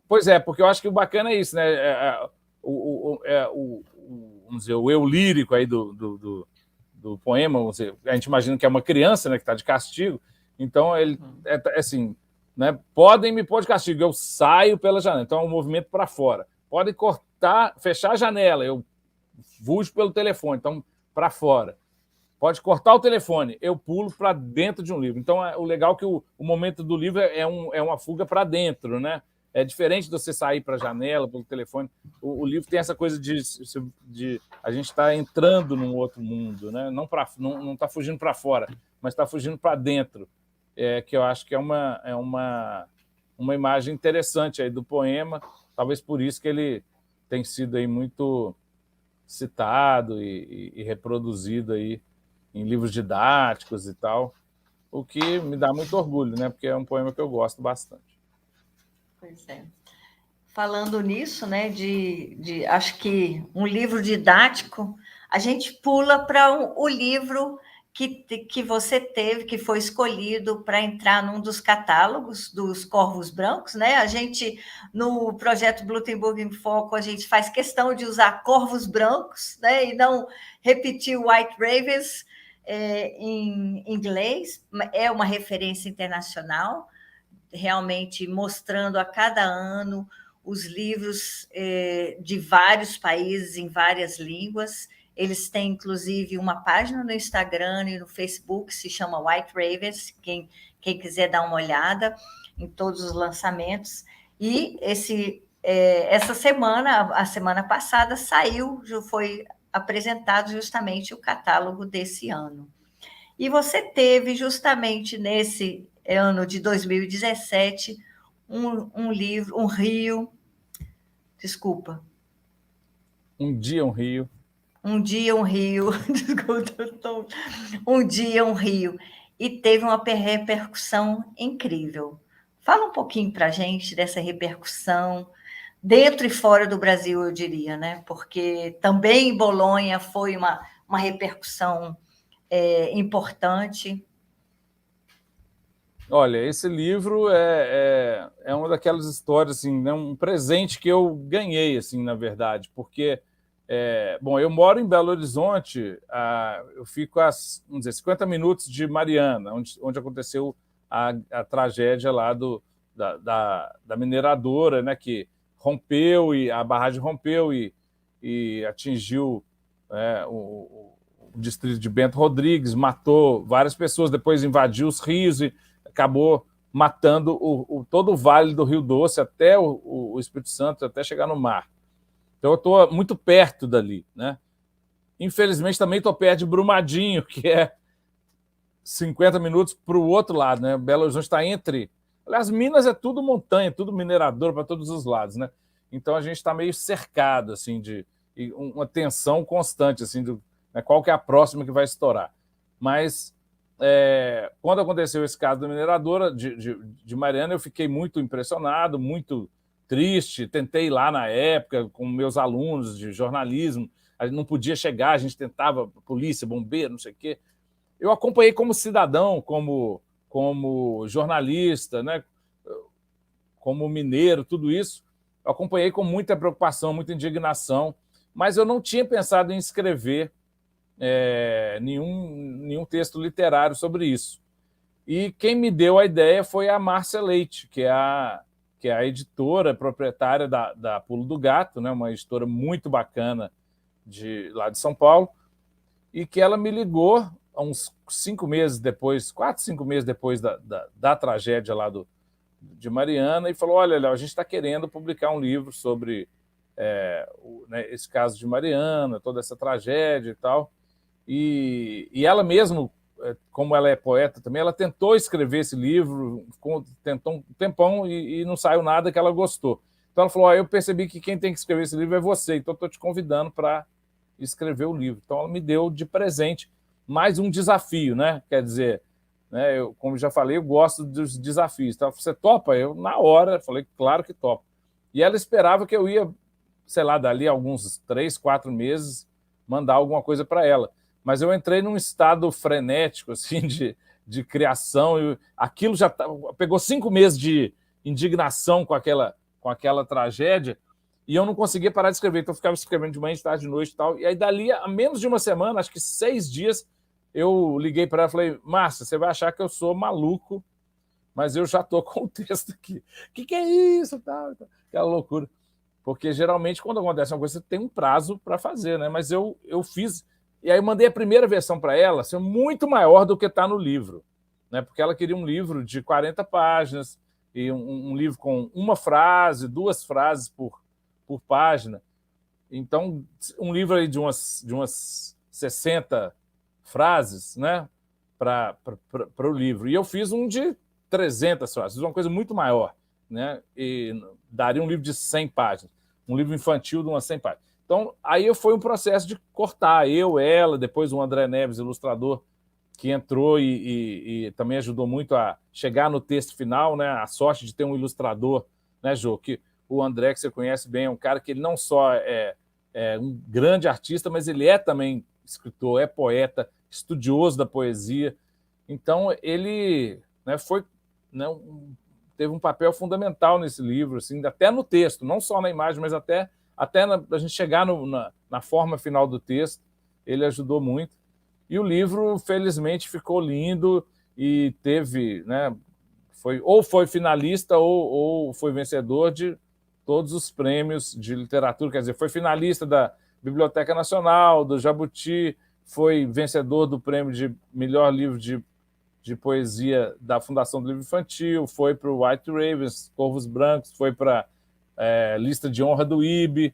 S4: pois é, porque eu acho que o bacana é isso, né? Vamos dizer, o eu lírico aí do poema, vamos dizer, a gente imagina que é uma criança, né, que está de castigo, então ele é assim, né? Podem me pôr de castigo, eu saio pela janela, então é um movimento para fora. Podem cortar, fechar a janela, eu fujo pelo telefone, então para fora. Pode cortar o telefone, eu pulo para dentro de um livro. Então, o legal é que o momento do livro é uma fuga para dentro, né? É diferente de você sair para a janela, pelo telefone. O livro tem essa coisa de a gente estar entrando num outro mundo, né? Não está fugindo para fora, mas está fugindo para dentro, que eu acho que é uma imagem interessante aí do poema, talvez por isso que ele tem sido aí muito citado e reproduzido aí em livros didáticos e tal, o que me dá muito orgulho, né? Porque é um poema que eu gosto bastante.
S1: Pois é. Falando nisso, né, acho que um livro didático, a gente pula para o livro que você teve, que foi escolhido para entrar num dos catálogos dos Corvos Brancos, né? A gente, no projeto Blutenburg em Foco, a gente faz questão de usar Corvos Brancos, né? E não repetir White Ravens em inglês. É uma referência internacional, realmente mostrando a cada ano os livros de vários países, em várias línguas. Eles têm, inclusive, uma página no Instagram e no Facebook, se chama White Ravens, quem quiser dar uma olhada em todos os lançamentos. E essa semana, a semana passada, foi apresentado justamente o catálogo desse ano. E você teve, justamente nesse ano de 2017, um livro, Um
S4: Dia, um Rio.
S1: Um Dia, um Rio. Desculpa, Um Dia, um Rio. E teve uma repercussão incrível. Fala um pouquinho para a gente dessa repercussão, dentro e fora do Brasil, eu diria, né? Porque também em Bolonha foi uma repercussão importante.
S4: Olha, esse livro é uma daquelas histórias, assim, né, um presente que eu ganhei, assim, na verdade, porque, bom, eu moro em Belo Horizonte, eu fico a, vamos dizer, 50 minutos de Mariana, onde aconteceu a tragédia lá da mineradora, né, que rompeu, e a barragem rompeu e atingiu o distrito de Bento Rodrigues, matou várias pessoas, depois invadiu os rios e acabou matando todo o vale do Rio Doce até o Espírito Santo, até chegar no mar. Então, eu estou muito perto dali, né? Infelizmente, também estou perto de Brumadinho, que é 50 minutos para o outro lado, né? Belo Horizonte está entre... Aliás, Minas é tudo montanha, tudo minerador para todos os lados, né? Então, a gente está meio cercado, assim, de uma tensão constante, assim, né? Qual que é a próxima que vai estourar. Mas... quando aconteceu esse caso da mineradora de Mariana, eu fiquei muito impressionado, muito triste. Tentei lá na época com meus alunos de jornalismo, a gente não podia chegar, a gente tentava, polícia, bombeiro, não sei o quê. Eu acompanhei como cidadão, como jornalista, né? Como mineiro, tudo isso. Eu acompanhei com muita preocupação, muita indignação, mas eu não tinha pensado em escrever nenhum texto literário sobre isso. E quem me deu a ideia foi a Márcia Leite, que é a editora proprietária da Pulo do Gato, né, uma editora muito bacana lá de São Paulo, e que ela me ligou uns 5 meses depois, 4, 5 meses depois da tragédia lá de Mariana, e falou: olha, Léo, a gente está querendo publicar um livro sobre né, esse caso de Mariana, toda essa tragédia e tal. E ela mesmo, como ela é poeta também, ela tentou escrever esse livro, tentou um tempão e não saiu nada que ela gostou. Então ela falou, eu percebi que quem tem que escrever esse livro é você, então estou te convidando para escrever o livro. Então ela me deu de presente mais um desafio, né? Quer dizer, né, eu, como já falei, eu gosto dos desafios. Então, você topa? Eu, na hora, falei, claro que topo. E ela esperava que eu ia, sei lá, dali alguns 3, 4 meses, mandar alguma coisa para ela. Mas eu entrei num estado frenético, assim, de criação. Aquilo já pegou 5 meses de indignação com aquela tragédia, e eu não conseguia parar de escrever. Então, eu ficava escrevendo de manhã, de tarde, de noite e tal. E aí, dali, a menos de uma semana, acho que 6 dias, eu liguei para ela e falei, Márcia, você vai achar que eu sou maluco, mas eu já estou com o texto aqui. O que é isso? Aquela loucura. Porque, geralmente, quando acontece uma coisa, você tem um prazo para fazer, né? Mas eu fiz... E aí eu mandei a primeira versão para ela, assim, muito maior do que está no livro, né? Porque ela queria um livro de 40 páginas, e um livro com uma frase, 2 frases por página. Então, um livro aí de umas 60 frases, né, para o livro. E eu fiz um de 300 frases, uma coisa muito maior, né, e daria um livro de 100 páginas, um livro infantil de umas 100 páginas. Então, aí foi um processo de cortar, ela, depois o André Neves, ilustrador, que entrou e também ajudou muito a chegar no texto final, né, a sorte de ter um ilustrador, né, Jô, que o André, que você conhece bem, é um cara que ele não só é um grande artista, mas ele é também escritor, é poeta, estudioso da poesia. Então, ele, né, teve um papel fundamental nesse livro, assim, até no texto, não só na imagem, mas até a gente chegar na forma final do texto, ele ajudou muito. E o livro, felizmente, ficou lindo e teve, né, foi finalista ou foi vencedor de todos os prêmios de literatura, quer dizer, foi finalista da Biblioteca Nacional, do Jabuti, foi vencedor do prêmio de melhor livro de poesia da Fundação do Livro Infantil, foi para o White Ravens, Corvos Brancos, foi para a lista de honra do IB,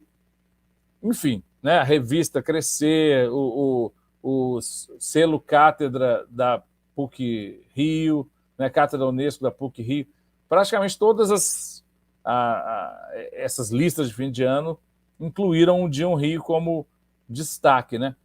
S4: enfim, né, a revista Crescer, o selo Cátedra da PUC-Rio, né, Cátedra Unesco da PUC-Rio, praticamente todas essas listas de fim de ano incluíram o Dinho Rio como destaque, né?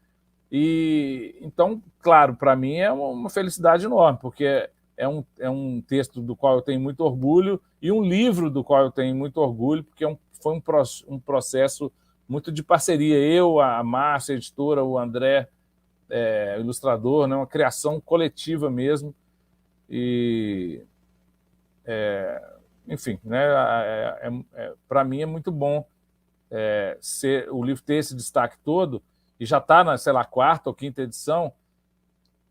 S4: E então, claro, para mim é uma felicidade enorme, porque é um texto do qual eu tenho muito orgulho e um livro do qual eu tenho muito orgulho, porque foi um processo muito de parceria. Eu, a Márcia, a editora, o André, o ilustrador, né? Uma criação coletiva mesmo. E enfim, né, para mim é muito bom o livro ter esse destaque todo, e já está na, sei lá, 4ª ou 5ª edição,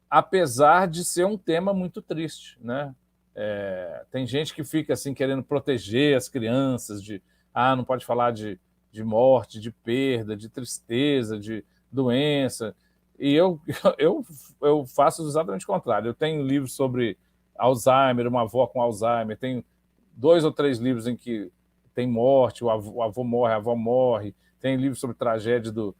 S4: apesar de ser um tema muito triste, né? Tem gente que fica assim querendo proteger as crianças não pode falar de morte, de perda, de tristeza, de doença. E eu faço exatamente o contrário. Eu tenho livros sobre Alzheimer, uma avó com Alzheimer, tenho 2 ou 3 livros em que tem morte, o avô morre, a avó morre, tem livros sobre tragédia do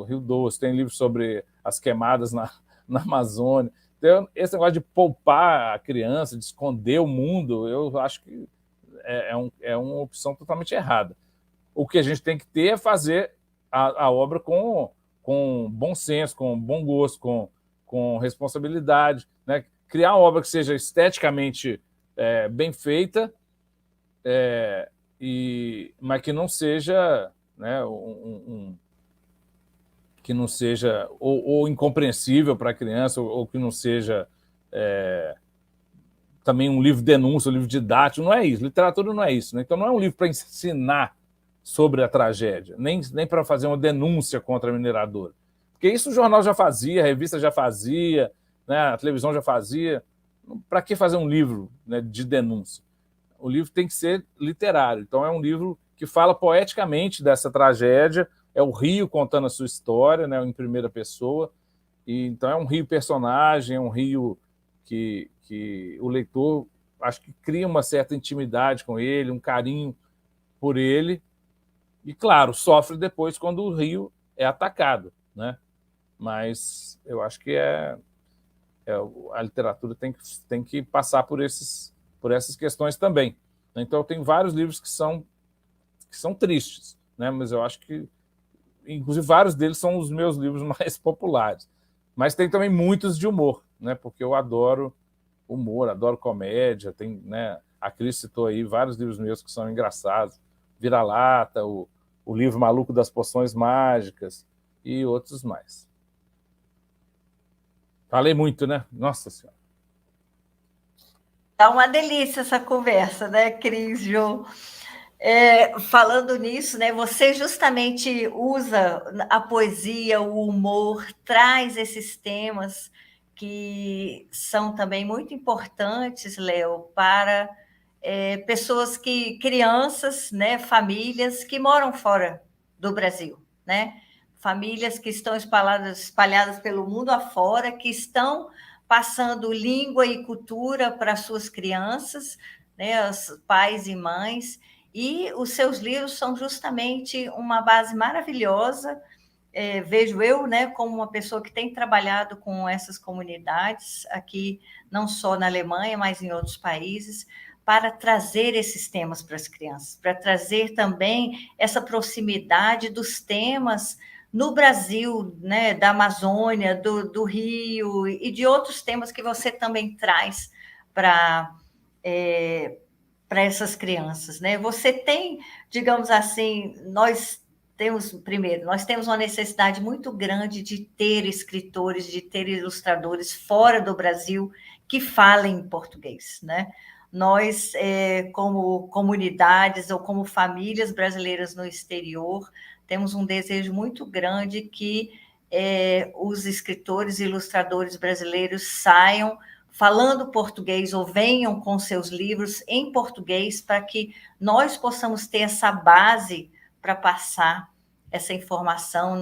S4: Rio Doce, tem livros sobre as queimadas na Amazônia. Então, esse negócio de poupar a criança, de esconder o mundo, eu acho que é uma opção totalmente errada. O que a gente tem que ter é fazer a obra com bom senso, com bom gosto, com responsabilidade, né? Criar uma obra que seja esteticamente bem feita, mas que não seja, né, que não seja ou incompreensível para a criança, ou que não seja também um livro denúncia, um livro didático. Não é isso. Literatura não é isso, né? Então não é um livro para ensinar sobre a tragédia, nem para fazer uma denúncia contra a mineradora. Porque isso o jornal já fazia, a revista já fazia, né, a televisão já fazia. Para que fazer um livro, né, de denúncia? O livro tem que ser literário. Então é um livro que fala poeticamente dessa tragédia, é o Rio contando a sua história, né, em primeira pessoa. E então é um Rio personagem, é um Rio que o leitor, acho que cria uma certa intimidade com ele, um carinho por ele. E, claro, sofre depois quando o Rio é atacado, né? Mas eu acho que a literatura tem que passar por essas questões também. Então, eu tenho vários livros que são que são tristes, né? Mas eu acho que, inclusive, vários deles são os meus livros mais populares. Mas tem também muitos de humor, né? Porque eu adoro humor, adoro comédia. Tem, né? A Cris citou aí vários livros meus que são engraçados. Vira-Lata, o livro Maluco das Poções Mágicas e outros mais. Falei muito, né? Nossa Senhora.
S1: Tá uma delícia essa conversa, né, Cris, Jô? Falando nisso, né, você justamente usa a poesia, o humor, traz esses temas que são também muito importantes, Léo, para pessoas crianças, né, famílias que moram fora do Brasil, né? Famílias que estão espalhadas pelo mundo afora, que estão passando língua e cultura para suas crianças, né, os pais e mães, e os seus livros são justamente uma base maravilhosa. Vejo eu, né, como uma pessoa que tem trabalhado com essas comunidades aqui, não só na Alemanha, mas em outros países, para trazer esses temas para as crianças, para trazer também essa proximidade dos temas no Brasil, né, da Amazônia, do Rio e de outros temas que você também traz para essas crianças, né? Você tem, digamos assim, nós temos uma necessidade muito grande de ter escritores, de ter ilustradores fora do Brasil que falem português, né? Nós, como comunidades ou como famílias brasileiras no exterior, temos um desejo muito grande que os escritores e ilustradores brasileiros saiam falando português ou venham com seus livros em português para que nós possamos ter essa base para passar essa informação,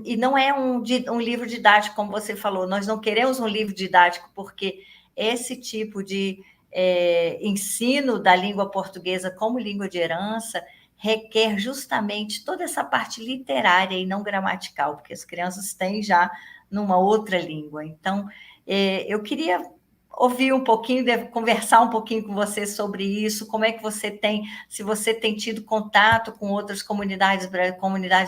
S1: e não é um livro didático, como você falou, nós não queremos um livro didático, porque esse tipo de ensino da língua portuguesa como língua de herança requer justamente toda essa parte literária e não gramatical, porque as crianças têm já numa outra língua. Então, eu queria ouvir um pouquinho, conversar um pouquinho com você sobre isso, como é que você tem, se você tem tido contato com outras comunidades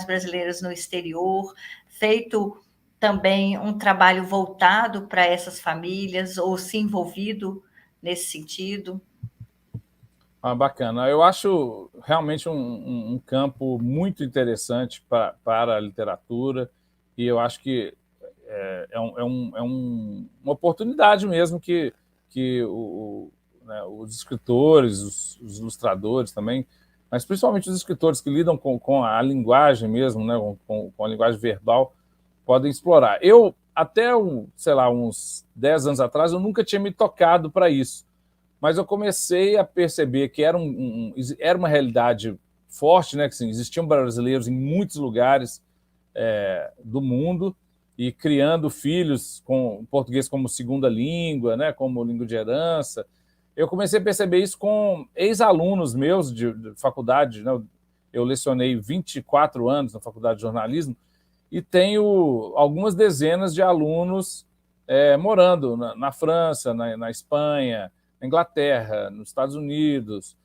S1: brasileiras no exterior, feito também um trabalho voltado para essas famílias, ou se envolvido nesse sentido.
S4: Bacana. Eu acho realmente um campo muito interessante para a literatura, e eu acho que uma oportunidade mesmo que né, os escritores, os ilustradores também, mas principalmente os escritores que lidam com a linguagem mesmo, né, com a linguagem verbal, podem explorar. Eu, até, sei lá, uns 10 anos atrás, eu nunca tinha me tocado para isso, mas eu comecei a perceber que era uma realidade forte, né, que assim, existiam brasileiros em muitos lugares do mundo, e criando filhos com português como segunda língua, né, como língua de herança. Eu comecei a perceber isso com ex-alunos meus de faculdade, né? Eu lecionei 24 anos na faculdade de jornalismo e tenho algumas dezenas de alunos morando na França, na Espanha, na Inglaterra, nos Estados Unidos,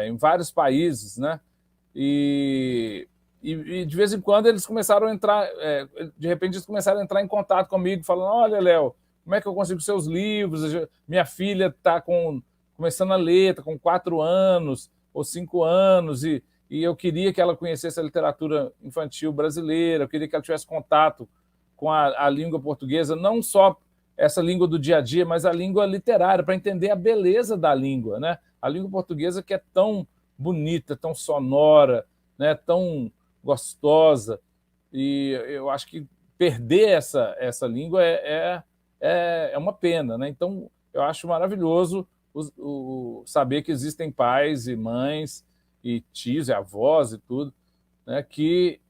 S4: em vários países, né? E de vez em quando eles começaram a entrar, de repente eles começaram a entrar em contato comigo, falando: olha, Léo, como é que eu consigo seus livros? Minha filha está começando a ler, está com 4 anos ou 5 anos, e eu queria que ela conhecesse a literatura infantil brasileira, eu queria que ela tivesse contato com a língua portuguesa, não só essa língua do dia a dia, mas a língua literária, para entender a beleza da língua, né? A língua portuguesa, que é tão bonita, tão sonora, né? Tão gostosa, e eu acho que perder essa língua é uma pena, né? Então, eu acho maravilhoso saber que existem pais e mães e tios e avós e tudo, né, que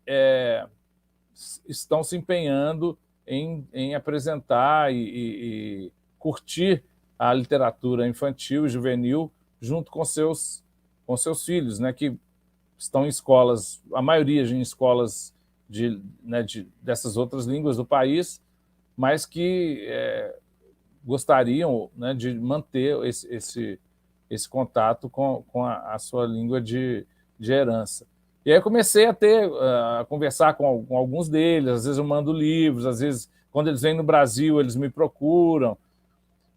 S4: estão se empenhando em apresentar e curtir a literatura infantil e juvenil junto com seus filhos, né, que estão em escolas, a maioria em escolas dessas outras línguas do país, mas que gostariam, né, de manter esse contato com a sua língua de de herança. E aí eu comecei a conversar com alguns deles, às vezes eu mando livros, às vezes, quando eles vêm no Brasil, eles me procuram.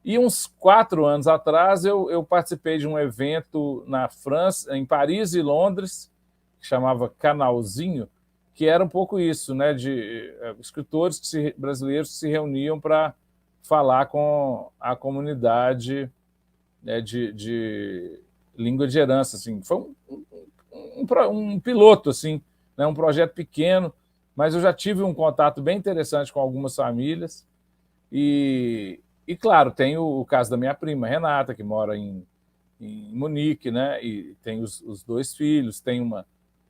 S4: E uns 4 anos atrás, eu participei de um evento na França, em Paris e Londres, que chamava Canalzinho, que era um pouco isso, né, de escritores brasileiros que se reuniam para falar com a comunidade, né, de língua de herança. Assim. Foi um piloto, assim, né, um projeto pequeno, mas eu já tive um contato bem interessante com algumas famílias. E claro, tem o caso da minha prima, Renata, que mora em Munique, né, e tem os 2 filhos, tem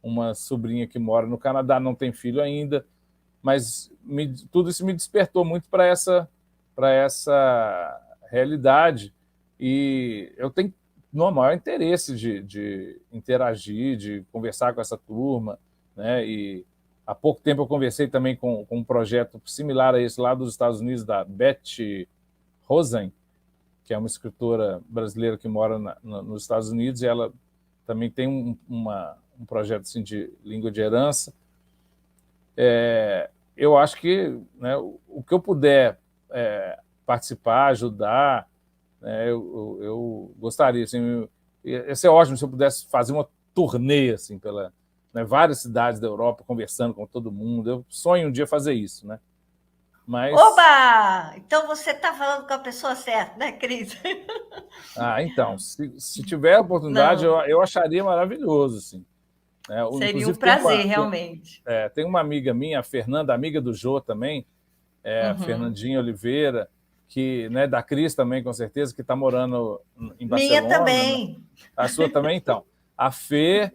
S4: uma sobrinha que mora no Canadá, não tem filho ainda, mas tudo isso me despertou muito para essa realidade, e eu tenho no maior interesse de interagir, de conversar com essa turma, né? E há pouco tempo eu conversei também com um projeto similar a esse lá dos Estados Unidos, da Beth Rosen, que é uma escritora brasileira que mora nos Estados Unidos, e ela também tem um projeto assim, de língua de herança. Eu acho que, né, o que eu puder participar, ajudar, né, eu gostaria. Assim, ia ser ótimo se eu pudesse fazer uma turnê assim, pela várias cidades da Europa, conversando com todo mundo. Eu sonho um dia fazer isso, né? Mas...
S1: Oba! Então você está falando com a pessoa certa, né, Cris?
S4: Então, se tiver a oportunidade, eu acharia maravilhoso, assim.
S1: Seria um
S4: Inclusive,
S1: prazer, realmente.
S4: Tem uma amiga minha, a Fernanda, amiga do Jô também, a Fernandinha Oliveira, que, né, da Cris também, com certeza, que está morando em Barcelona.
S1: Minha também.
S4: Né? A sua também, então. A Fê,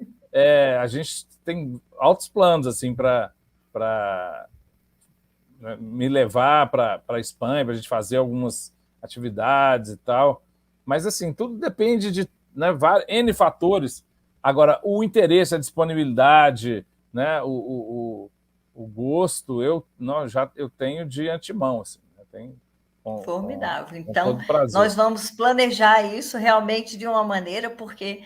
S4: a gente tem altos planos assim, para me levar para a Espanha, para a gente fazer algumas atividades e tal. Mas, assim, tudo depende de, né, N fatores. Agora, o interesse, a disponibilidade, né, o gosto, eu tenho de antemão. Assim, eu tenho
S1: Formidável.
S4: com
S1: Então,
S4: todo prazer.
S1: nós vamos planejar isso realmente de uma maneira, porque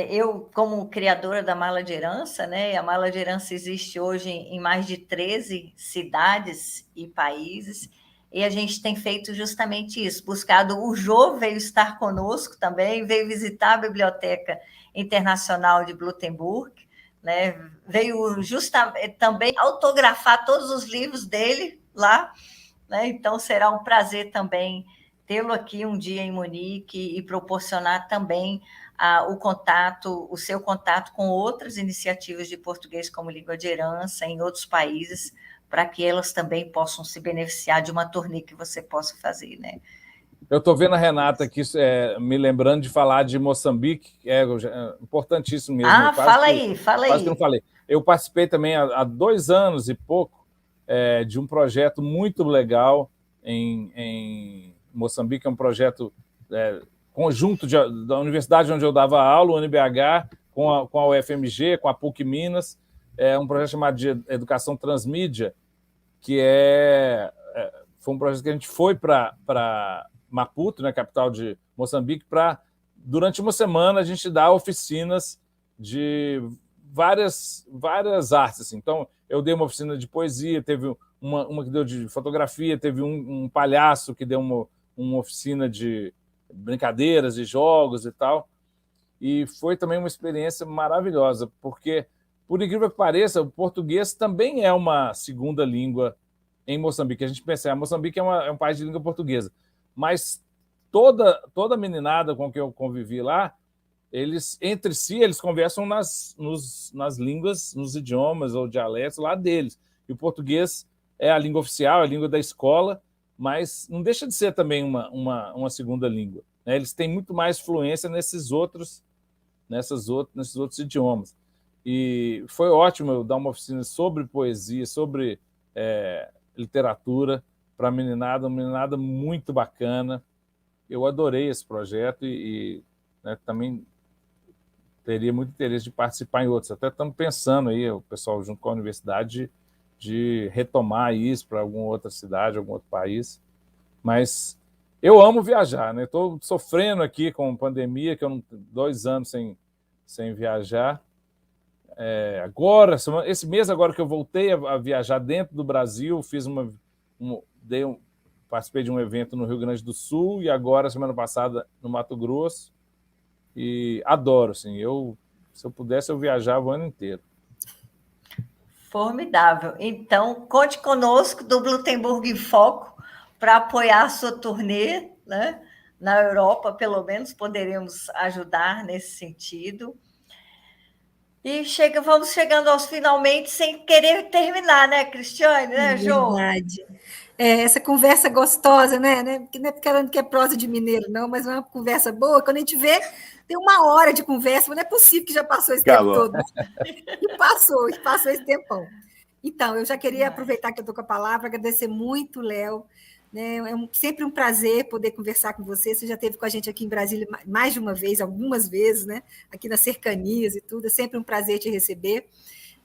S1: eu, como criadora da Mala de Herança, né, a Mala de Herança existe hoje em mais de 13 cidades e países, e a gente tem feito justamente isso, buscado. O Jô veio estar conosco também, veio visitar a Biblioteca Internacional de Blutenburg, né, veio também autografar todos os livros dele lá, né? Então, será um prazer também tê-lo aqui um dia em Munique e proporcionar também o seu contato com outras iniciativas de português como língua de herança em outros países, para que elas também possam se beneficiar de uma turnê que você possa fazer, né?
S4: Eu estou vendo a Renata aqui, me lembrando de falar de Moçambique, importantíssimo mesmo.
S1: Fala aí.
S4: Quase que não falei. Eu participei também há 2 anos e pouco de um projeto muito legal em Moçambique, é um projeto conjunto da universidade onde eu dava aula, o UNBH, com a UFMG, com a PUC Minas, um projeto chamado de Educação Transmídia, que foi um projeto que a gente foi para Maputo, né, capital de Moçambique, para, durante uma semana, a gente dar oficinas de várias artes. Assim. Então, eu dei uma oficina de poesia, teve uma que deu de fotografia, teve um palhaço que deu uma oficina de brincadeiras, de jogos e tal. E foi também uma experiência maravilhosa, porque, por incrível que pareça, o português também é uma segunda língua em Moçambique. A gente pensa, Moçambique é um país de língua portuguesa, mas toda meninada com que eu convivi lá, entre si, eles conversam nas línguas, nos idiomas ou dialetos lá deles. E o português é a língua oficial, é a língua da escola, mas não deixa de ser também uma segunda língua. Né? Eles têm muito mais fluência nesses outros idiomas. E foi ótimo eu dar uma oficina sobre poesia, sobre literatura para a meninada, uma meninada muito bacana. Eu adorei esse projeto e né, também teria muito interesse de participar em outros. Até estamos pensando aí, o pessoal junto com a universidade, de retomar isso para alguma outra cidade, algum outro país. Mas eu amo viajar, né? Estou sofrendo aqui com pandemia, que eu 2 anos sem viajar, agora, esse mês agora que eu voltei a viajar dentro do Brasil, participei de um evento no Rio Grande do Sul e agora, semana passada, no Mato Grosso. E adoro, assim, se eu pudesse, eu viajava o ano inteiro.
S1: Formidável. Então, conte conosco do Glutenburg em Foco para apoiar a sua turnê, né? Na Europa, pelo menos, poderemos ajudar nesse sentido. E vamos chegando aos finalmente sem querer terminar, né, Cristiane? Né, Jô?
S3: Verdade. Essa conversa gostosa, né? Não é porque é prosa de mineiro, não, mas é uma conversa boa. Quando a gente vê, tem 1 hora de conversa, mas não é possível que já passou esse tempo todo. E passou esse tempão. Então, eu já queria aproveitar que eu estou com a palavra, agradecer muito, Léo. Né? Sempre um prazer poder conversar com você. Você já esteve com a gente aqui em Brasília mais de uma vez, algumas vezes, né? Aqui nas cercanias e tudo. É sempre um prazer te receber.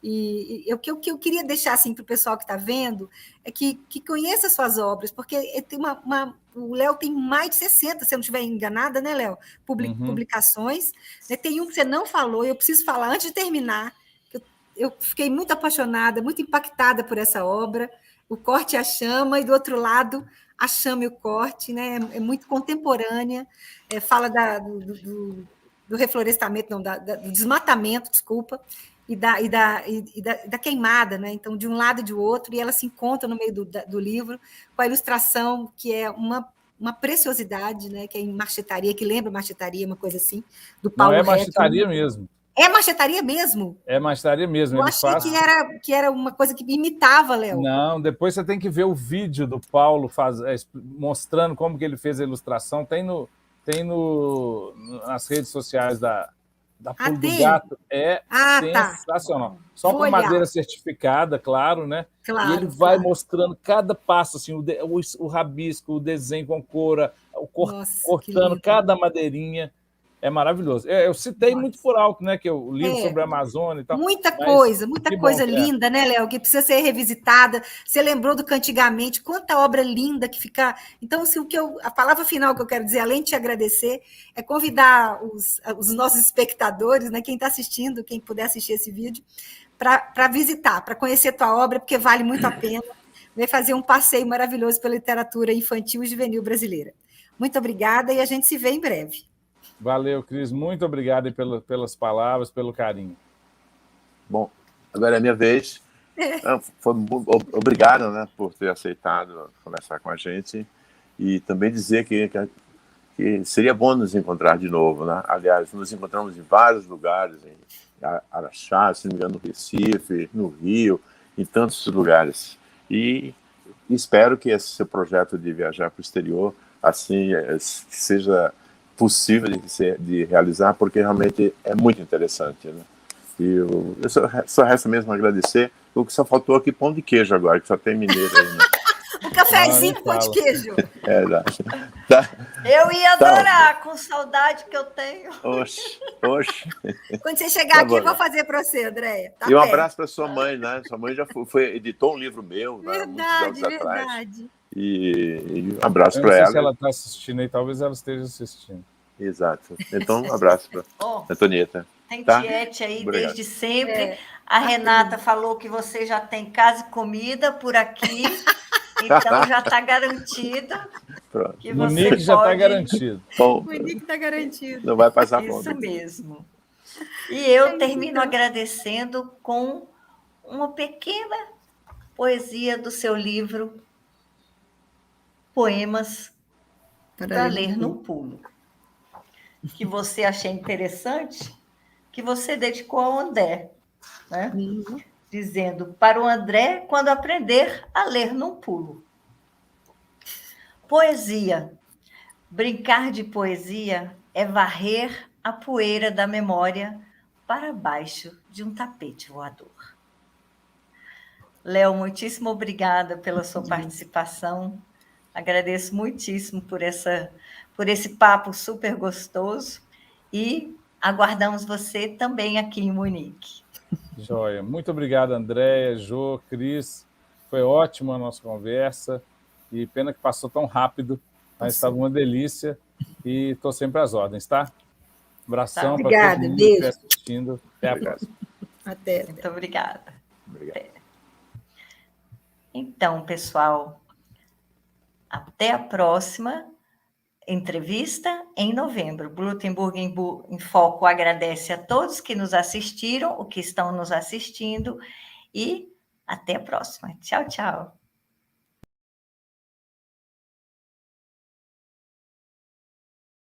S3: E o que eu queria deixar assim, para o pessoal que está vendo é que conheça suas obras, porque tem o Léo tem mais de 60, se eu não estiver enganada, né, Léo? Publicações. Né? Tem um que você não falou, eu preciso falar antes de terminar. Eu fiquei muito apaixonada, muito impactada por essa obra, O Corte e a Chama, e do outro lado, A Chama e o Corte, né? É muito contemporânea, fala do reflorestamento, não, do desmatamento, desculpa, e da queimada, né? Então, de um lado e de outro, e ela se encontra no meio do livro, com a ilustração, que é uma preciosidade, né? Que é em marchetaria, que lembra marchetaria, uma coisa assim, do Paulo
S4: Não, é marchetaria mesmo.
S3: É marchetaria mesmo?
S4: É marchetaria mesmo.
S3: Eu achei que era uma coisa que imitava, Léo.
S4: Não, depois você tem que ver o vídeo do Paulo mostrando como que ele fez a ilustração. Tem nas redes sociais da Pulo do Gato. É sensacional. Tá. Só com madeira certificada, claro, né?
S3: Claro,
S4: e ele vai mostrando cada passo, assim, o rabisco, o desenho com coura, cortando cada madeirinha. É maravilhoso. Eu citei muito por alto, né? Que o livro sobre a Amazônia e tal.
S3: Muita coisa linda, né, Léo? Que precisa ser revisitada. Você lembrou do que antigamente, quanta obra linda que fica. Então, assim, a palavra final que eu quero dizer, além de te agradecer, é convidar os nossos espectadores, né? Quem está assistindo, quem puder assistir esse vídeo, para visitar, para conhecer tua obra, porque vale muito a pena. Vai fazer um passeio maravilhoso pela literatura infantil e juvenil brasileira. Muito obrigada e a gente se vê em breve.
S4: Valeu, Cris. Muito obrigado pelas palavras, pelo carinho.
S2: Bom, agora é a minha vez. Obrigado, né, por ter aceitado conversar com a gente e também dizer que seria bom nos encontrar de novo, né? Aliás, nos encontramos em vários lugares, em Araxá, se não me engano, no Recife, no Rio, em tantos lugares. E espero que esse seu projeto de viajar para o exterior assim seja possível de realizar, porque realmente é muito interessante, né? E eu só resta mesmo agradecer. O que só faltou aqui, pão de queijo agora, que só tem mineiro aí, né?
S3: Um cafezinho com pão de queijo.
S2: Tá.
S1: Eu ia adorar, com saudade que eu tenho.
S2: Oxe.
S3: Quando você chegar aqui, eu vou fazer para você, Andréia.
S2: E um abraço para sua mãe, né? Sua mãe já editou um livro meu,
S3: verdade,
S2: né, muitos anos atrás.
S3: Verdade.
S2: E um abraço para ela.
S4: Não sei se ela está assistindo aí, talvez ela esteja assistindo.
S2: Exato. Então, um abraço para Antonieta.
S1: Tem Tiete aí. Obrigado. Desde sempre. A Renata falou que você já tem casa e comida por aqui, então já está garantido.
S4: O Monique já está garantido.
S3: O Monique está garantido.
S2: Não vai passar fome.
S1: Isso mesmo. E eu termino agradecendo com uma pequena poesia do seu livro Poemas para Ler num Pulo, que você achei interessante, que você dedicou ao André, né? Dizendo, para o André, quando aprender a ler num pulo. Poesia. Brincar de poesia é varrer a poeira da memória para baixo de um tapete voador. Léo, muitíssimo obrigada pela sua participação. Agradeço muitíssimo por esse papo super gostoso e aguardamos você também aqui em Munique.
S4: Joia. Muito obrigado, Andréia, Jô, Cris. Foi ótima a nossa conversa e pena que passou tão rápido, mas estava uma delícia e estou sempre às ordens, tá? Abração para todo mundo que está assistindo. Até a próxima.
S3: Até.
S1: Muito obrigada.
S2: Obrigado.
S1: Então, pessoal, até a próxima entrevista em novembro. Glutenburg em Foco agradece a todos que nos assistiram, o que estão nos assistindo, e até a próxima. Tchau, tchau.